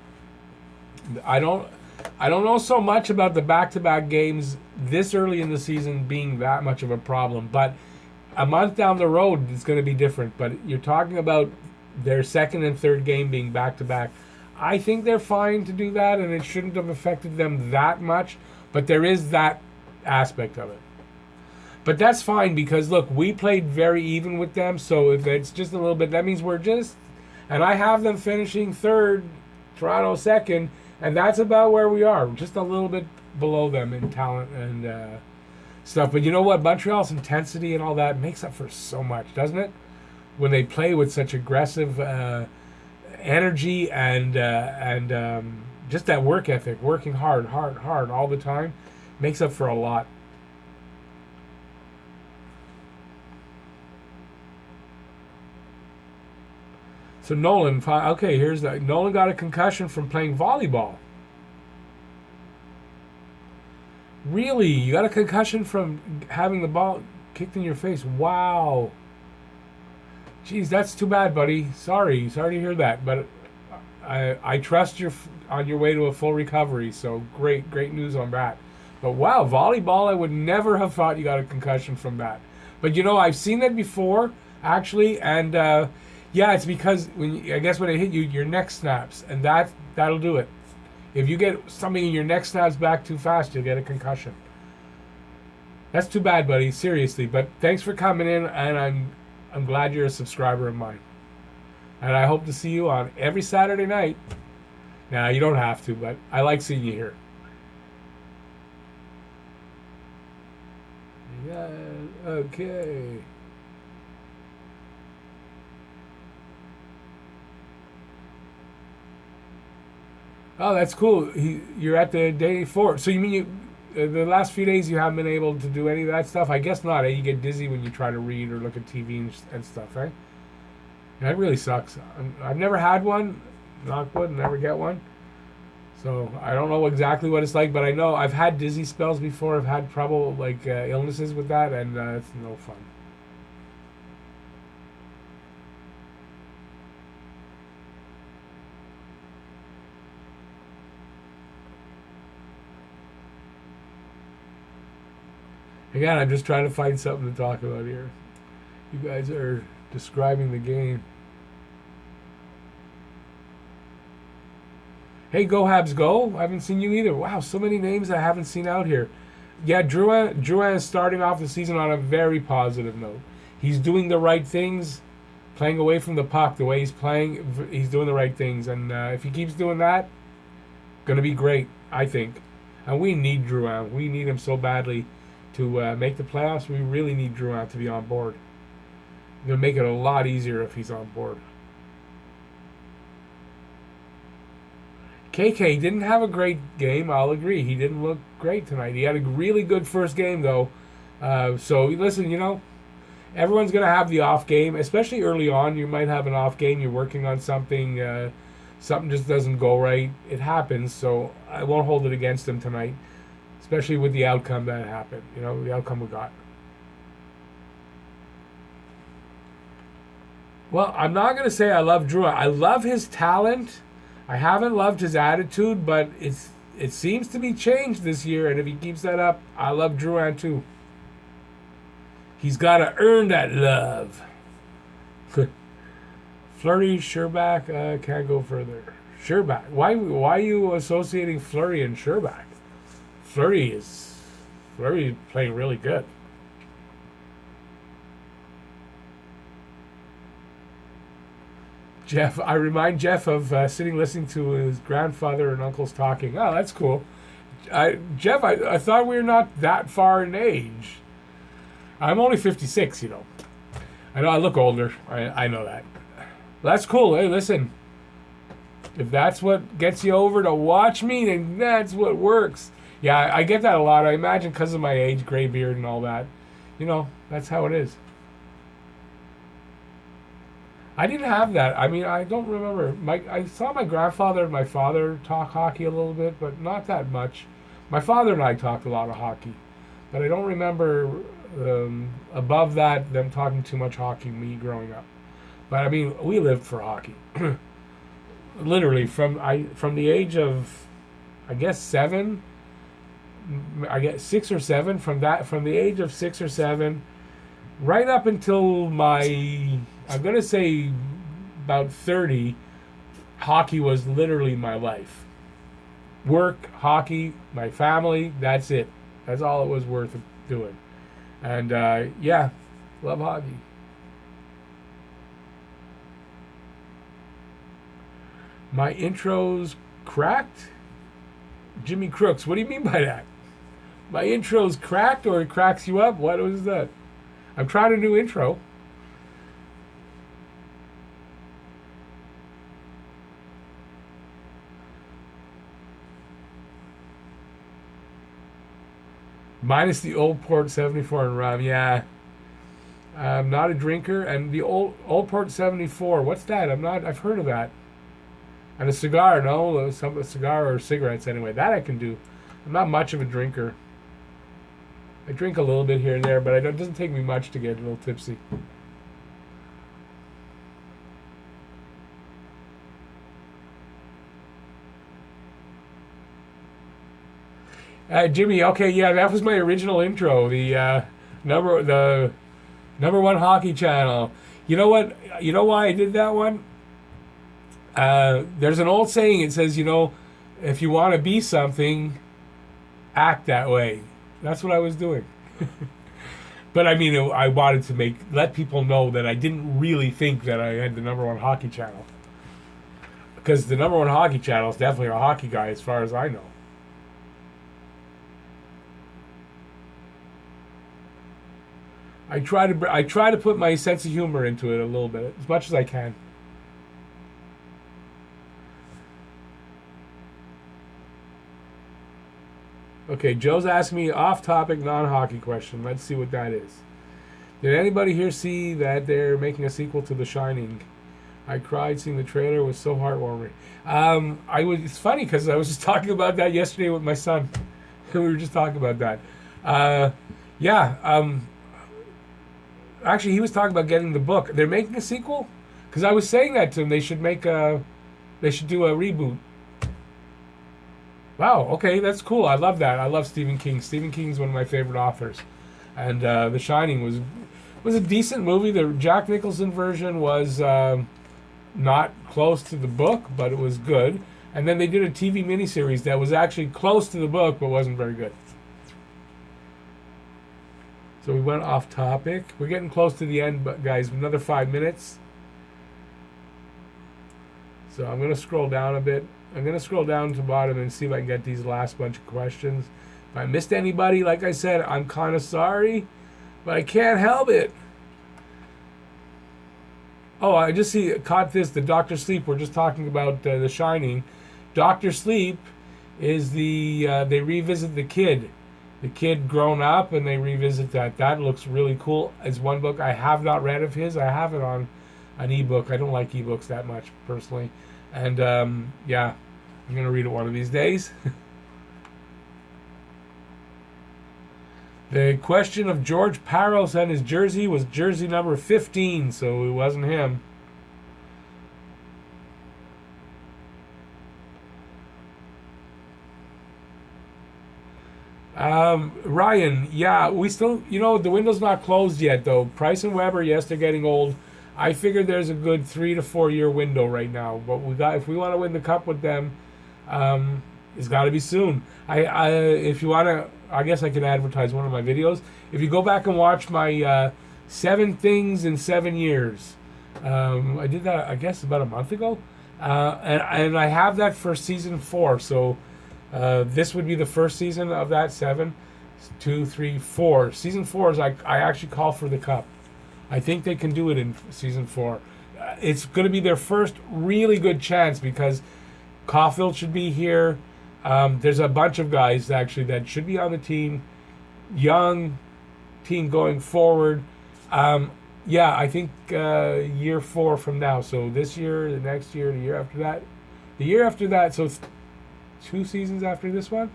I don't know so much about the back-to-back games this early in the season being that much of a problem, but a month down the road it's going to be different. But you're talking about their second and third game being back-to-back. I think they're fine to do that, and it shouldn't have affected them that much. But there is that aspect of it. But that's fine because, look, we played very even with them. So if it's just a little bit, that means we're just... And I have them finishing third, Toronto second, and that's about where we are. Just a little bit below them in talent and stuff. But you know what? Montreal's intensity and all that makes up for so much, doesn't it? When they play with such aggressive energy and just that work ethic, working hard all the time, makes up for a lot. So Nolan, okay, here's that. Nolan got a concussion from playing volleyball. Really? You got a concussion from having the ball kicked in your face? Wow. Jeez, that's too bad, buddy. Sorry to hear that, but I trust you're on your way to a full recovery. So great news on that. But wow, volleyball, I would never have thought you got a concussion from that. But you know, I've seen that before actually, and yeah, it's because I guess when it hit you, your neck snaps, and that'll do it. If you get something in your neck snaps back too fast, you'll get a concussion. That's too bad, buddy. Seriously. But thanks for coming in, and I'm glad you're a subscriber of mine. And I hope to see you on every Saturday night. Now, you don't have to, but I like seeing you here. Yeah, okay. Oh, that's cool. You're at the day 4. So you mean the last few days you haven't been able to do any of that stuff? I guess not. Eh? You get dizzy when you try to read or look at TV and stuff, right? That really sucks. I've never had one. Knock wood, never get one. So I don't know exactly what it's like, but I know I've had dizzy spells before. I've had trouble, like illnesses with that, and it's no fun. Again, I'm just trying to find something to talk about here. You guys are describing the game. Hey, go Habs, go! I haven't seen you either. Wow, so many names I haven't seen out here. Yeah, Drouin is starting off the season on a very positive note. He's doing the right things, playing away from the puck. The way he's playing, he's doing the right things. And if he keeps doing that, going to be great, I think. And we need Drouin. We need him so badly to make the playoffs. We really need Drouin to be on board. Going to make it a lot easier if he's on board. KK didn't have a great game, I'll agree. He didn't look great tonight. He had a really good first game, though. So, listen, everyone's going to have the off game, especially early on. You might have an off game. You're working on something. Something just doesn't go right. It happens, so I won't hold it against him tonight, especially with the outcome that happened. The outcome we got. Well, I'm not going to say I love Drew. I love his talent. I haven't loved his attitude, but it seems to be changed this year, and if he keeps that up, I love Drouin too. He's got to earn that love. Fleury, Sherbak, can't go further. Sherbak. Why are you associating Fleury and Sherbak? Fleury is playing really good. Jeff, I remind Jeff of sitting listening to his grandfather and uncles talking. Oh, that's cool. Jeff, I thought we were not that far in age. I'm only 56, I know I look older. I know that. That's cool. Hey, listen. If that's what gets you over to watch me, then that's what works. Yeah, I get that a lot. I imagine because of my age, gray beard and all that. That's how it is. I didn't have that. I mean, I don't remember. I saw my grandfather and my father talk hockey a little bit, but not that much. My father and I talked a lot of hockey, but I don't remember above that them talking too much hockey, me growing up. But I mean, we lived for hockey. Literally from the age of, I guess 7. I guess 6 or 7. From the age of 6 or 7, right up until I'm going to say about 30, hockey was literally my life. Work, hockey, my family, that's it. That's all it was worth doing. And, yeah, love hockey. My intro's cracked? Jimmy Crooks, what do you mean by that? My intro's cracked or it cracks you up? What was that? I'm trying a new intro. Minus the Old Port 74 and rum, yeah. I'm not a drinker. And the Old Port 74, what's that? I've heard of that. And a cigar, no, a cigar or cigarettes anyway. That I can do. I'm not much of a drinker. I drink a little bit here and there, but it doesn't take me much to get a little tipsy. Jimmy, okay, yeah, that was my original intro. The number one hockey channel. You know what? You know why I did that one? There's an old saying. It says, if you want to be something, act that way. That's what I was doing. But I mean, I wanted to let people know that I didn't really think that I had the number one hockey channel. Because the number one hockey channel is definitely a hockey guy, as far as I know. I try to put my sense of humor into it a little bit, as much as I can. Okay, Joe's asking me off-topic, non-hockey question. Let's see what that is. Did anybody here see that they're making a sequel to The Shining? I cried seeing the trailer. It was so heartwarming. It's funny because I was just talking about that yesterday with my son. We were just talking about that. Actually, he was talking about getting the book. They're making a sequel? Because I was saying that to him. They should do a reboot. Wow, okay, that's cool. I love that. I love Stephen King. Stephen King's one of my favorite authors. And The Shining was a decent movie. The Jack Nicholson version was not close to the book, but it was good. And then they did a TV miniseries that was actually close to the book, but wasn't very good. So we went off topic. We're getting close to the end, but guys, another 5 minutes. So I'm going to scroll down a bit. I'm going to scroll down to the bottom and see if I can get these last bunch of questions. If I missed anybody, like I said, I'm kind of sorry, but I can't help it. Oh, I just caught this. The Dr. Sleep. We're just talking about The Shining. Dr. Sleep is they revisit the kid grown up, and they revisit that. That looks really cool. It's one book I have not read of his. I have it on an ebook. I don't like ebooks that much personally, and yeah, I'm gonna read it one of these days. The question of George Parros and his jersey was jersey number 15, so it wasn't him. Ryan, yeah, we still, the window's not closed yet, though. Price and Weber, yes, they're getting old. I figure there's a good 3 to 4 year window right now. But if we want to win the cup with them, it's got to be soon. If you want to, I guess I can advertise one of my videos. If you go back and watch my 7 things in 7 years, I did that, I guess, about a month ago, and I have that for season 4. So. This would be the first season of that 7, 2, 3, 4. Season 4 is I actually call for the cup. I think they can do it in season 4. It's going to be their first really good chance because Caulfield should be here. There's a bunch of guys actually that should be on the team. Young team going forward. Yeah, I think year 4 from now. So this year, the next year, the year after that. The year after that, so 2 seasons after this one,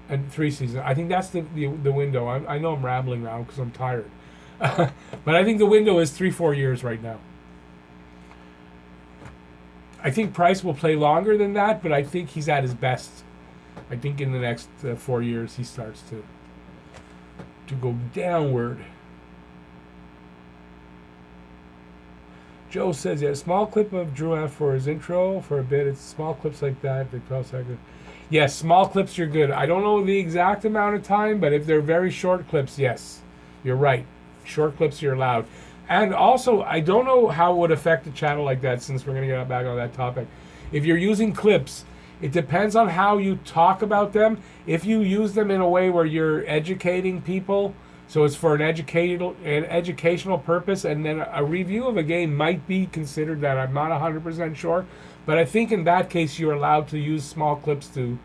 and 3 seasons. I think that's the window. I know I'm rambling now because I'm tired, but I think the window is 3-4 years right now. I think Price will play longer than that, but I think he's at his best. I think in the next 4 years he starts to go downward. Joe says, yeah, small clip of Drew F for his intro for a bit. It's small clips like that, the 12 seconds. Yes, small clips, you're good. I don't know the exact amount of time, but if they're very short clips, yes, you're right. Short clips, you're allowed. And also, I don't know how it would affect a channel like that, since we're going to get back on that topic. If you're using clips, it depends on how you talk about them. If you use them in a way where you're educating people, so it's for an educational purpose, and then a review of a game might be considered that. I'm not 100% sure, but I think in that case you're allowed to use small clips to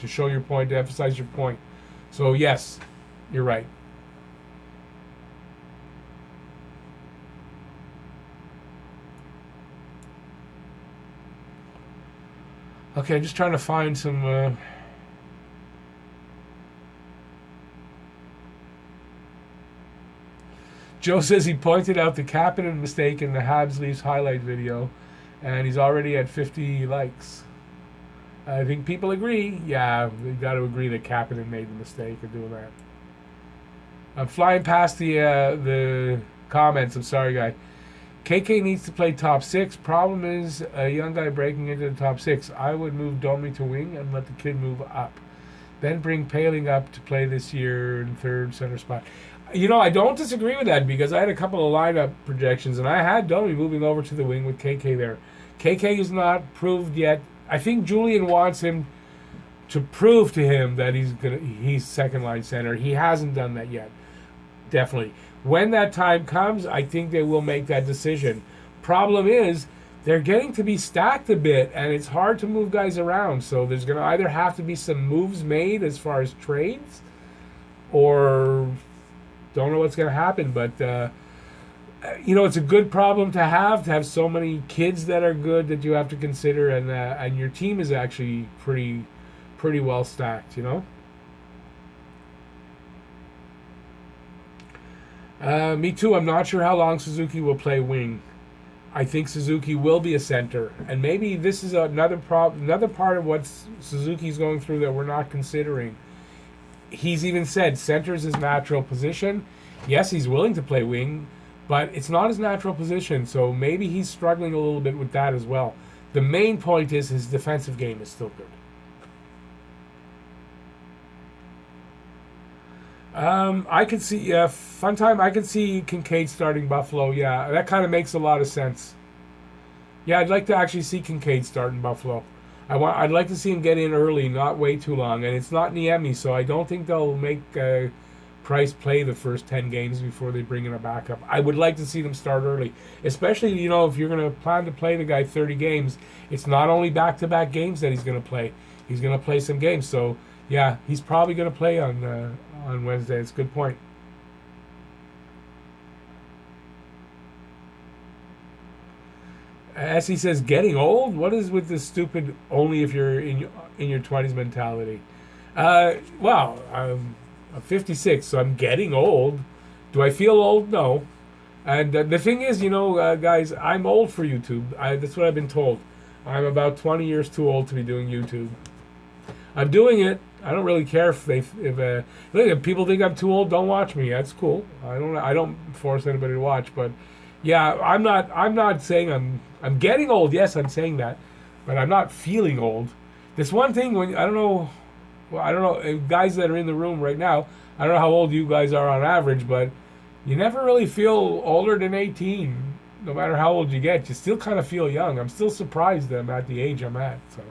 show your point, to emphasize your point. So yes, you're right. Okay, I'm just trying to find some. Joe says he pointed out the Kapanen mistake in the Habs Leafs highlight video, and he's already at 50 likes. I think people agree. Yeah, we got to agree that Kapanen made the mistake of doing that. I'm flying past the comments. I'm sorry, guy. KK needs to play top 6. Problem is a young guy breaking into the top 6. I would move Domi to wing and let the kid move up. Then bring Paling up to play this year in 3rd center spot. I don't disagree with that because I had a couple of lineup projections and I had Domi moving over to the wing with KK there. KK is not proved yet. I think Julian wants him to prove to him that he's second line center. He hasn't done that yet. Definitely. When that time comes, I think they will make that decision. Problem is, they're getting to be stacked a bit, and it's hard to move guys around. So there's going to either have to be some moves made as far as trades, or don't know what's going to happen. But, it's a good problem to have so many kids that are good that you have to consider, and your team is actually pretty well stacked, Me too. I'm not sure how long Suzuki will play wing. I think Suzuki will be a center, and maybe this is another part of what Suzuki's going through that we're not considering. he's even said center's his natural position. Yes, he's willing to play wing, but it's not his natural position, so maybe he's struggling a little bit with that as well. The main point is his defensive game is still good. I could see, fun time, I could see Kincaid starting Buffalo. Yeah, that kind of makes a lot of sense. Yeah, I'd like to actually see Kincaid starting Buffalo. I'd like to see him get in early, not wait too long. And it's not Niemi, so I don't think they'll make Price play the first 10 games before they bring in a backup. I would like to see them start early, especially, you know, if you're going to plan to play the guy 30 games, it's not only back-to-back games that he's going to play. He's going to play some games. So, yeah, he's probably going to play on Wednesday. It's a good point. As he says, getting old? What is with this stupid only if you're in your 20s mentality? Well, I'm 56, so I'm getting old. Do I feel old? No. And the thing is, you know, guys, I'm old for YouTube. That's what I've been told. I'm about 20 years too old to be doing YouTube. I'm doing it. I don't really care if people think I'm too old. Don't watch me. That's cool. I don't force anybody to watch. But yeah, I'm not saying I'm getting old. Yes, I'm saying that, but I'm not feeling old. This one thing when I don't know, guys that are in the room right now. I don't know how old you guys are on average, but you never really feel older than 18. No matter how old you get, you still kind of feel young. I'm still surprised that I'm at the age I'm at. So.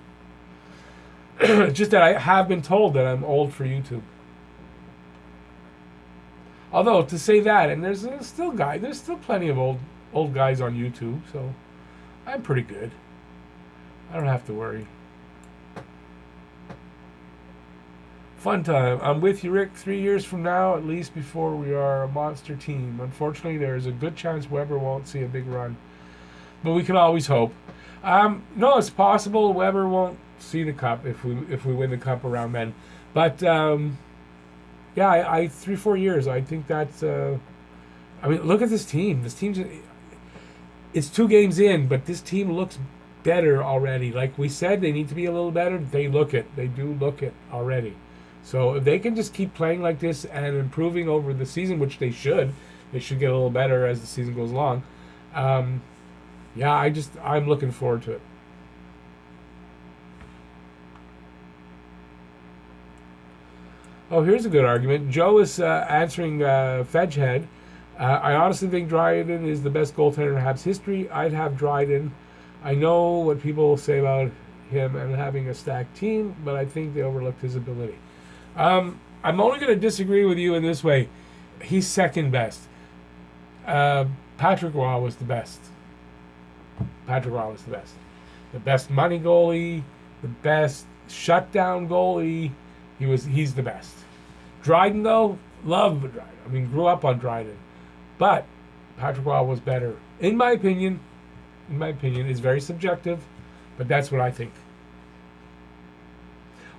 It's just that I have been told that I'm old for YouTube. Although to say that, and there's still plenty of old guys on YouTube, so I'm pretty good. I don't have to worry. Fun time. I'm with you, Rick. 3 years from now, at least, before we are a monster team. Unfortunately, there is a good chance Weber won't see a big run, but we can always hope. No, it's possible Weber won't see the cup if we win the cup around then. But yeah, I 3-4 years. I think that's. I mean, look at this team. This team's. It's 2 games in, but this team looks better already. Like we said, they need to be a little better. They look it. They do look it already. So if they can just keep playing like this and improving over the season, which they should get a little better as the season goes along. Yeah, I'm looking forward to it. Oh, here's a good argument. Joe is answering Fedgehead. I honestly think Dryden is the best goaltender in Habs history. I'd have Dryden. I know what people say about him and having a stacked team, but I think they overlooked his ability. I'm only going to disagree with you in this way. He's second best. Patrick Roy was the best. Patrick Roy was the best. The best money goalie, the best shutdown goalie. He's the best. Dryden, though, love Dryden. I mean, grew up on Dryden. But Patrick Roy was better. In my opinion, it's very subjective, but that's what I think.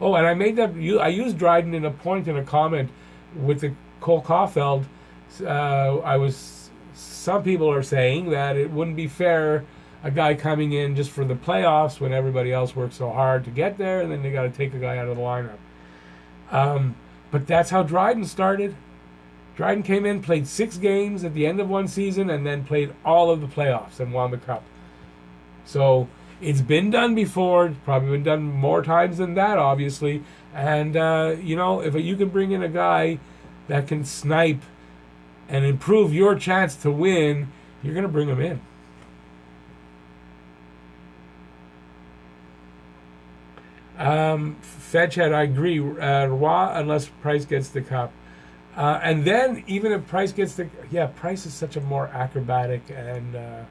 Oh, and I used Dryden in a point in a comment with the Cole Caulfield. Some people are saying that it wouldn't be fair a guy coming in just for the playoffs when everybody else worked so hard to get there, and then they got to take a guy out of the lineup. But that's how Dryden started. Dryden came in, played 6 games at the end of one season, and then played all of the playoffs and won the cup. So it's been done before. It's probably been done more times than that, obviously. And, if you can bring in a guy that can snipe and improve your chance to win, you're going to bring him in. Fedgehead, I agree. Roy, unless Price gets the cup. And then, even if Price gets Price is such a more acrobatic and,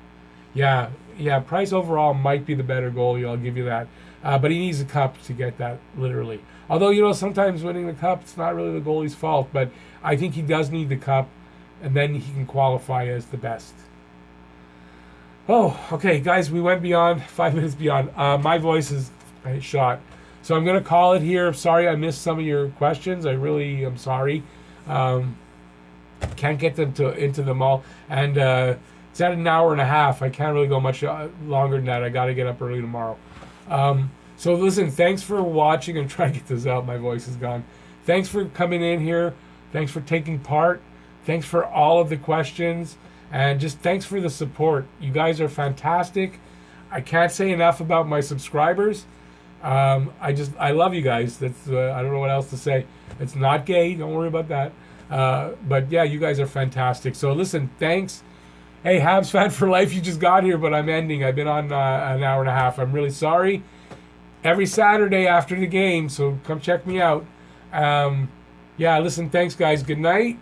Price overall might be the better goalie, I'll give you that. But he needs a cup to get that, literally. Although, sometimes winning the cup, it's not really the goalie's fault, but I think he does need the cup, and then he can qualify as the best. Oh, okay, guys, we went beyond 5 minutes beyond. My voice is shot. So I'm going to call it here. Sorry I missed some of your questions. I really am sorry. Can't get into them all. And it's at an hour and a half. I can't really go much longer than that. I got to get up early tomorrow. So listen, thanks for watching. I'm trying to get this out. My voice is gone. thanks for coming in here. Thanks for taking part. Thanks for all of the questions. And just thanks for the support. You guys are fantastic. I can't say enough about my subscribers. I love you guys. That's I don't know what else to say. It's not gay. Don't worry about that. But yeah, you guys are fantastic. So listen, thanks. Hey, Habs fan for life. You just got here, but I'm ending. I've been on an hour and a half. I'm really sorry. Every Saturday after the game, so come check me out. Yeah, listen, thanks, guys. Good night.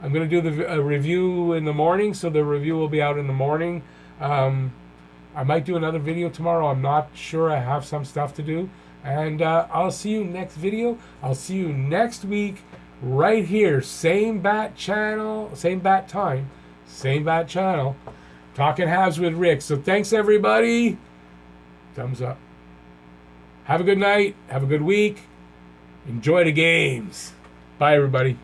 I'm going to do the review in the morning, so the review will be out in the morning. I might do another video tomorrow. I'm not sure. I have some stuff to do. And I'll see you next video. I'll see you next week right here. Same bat channel, same bat time, same bat channel. Talking Habs with Rick. So thanks, everybody. Thumbs up. Have a good night. Have a good week. Enjoy the games. Bye, everybody.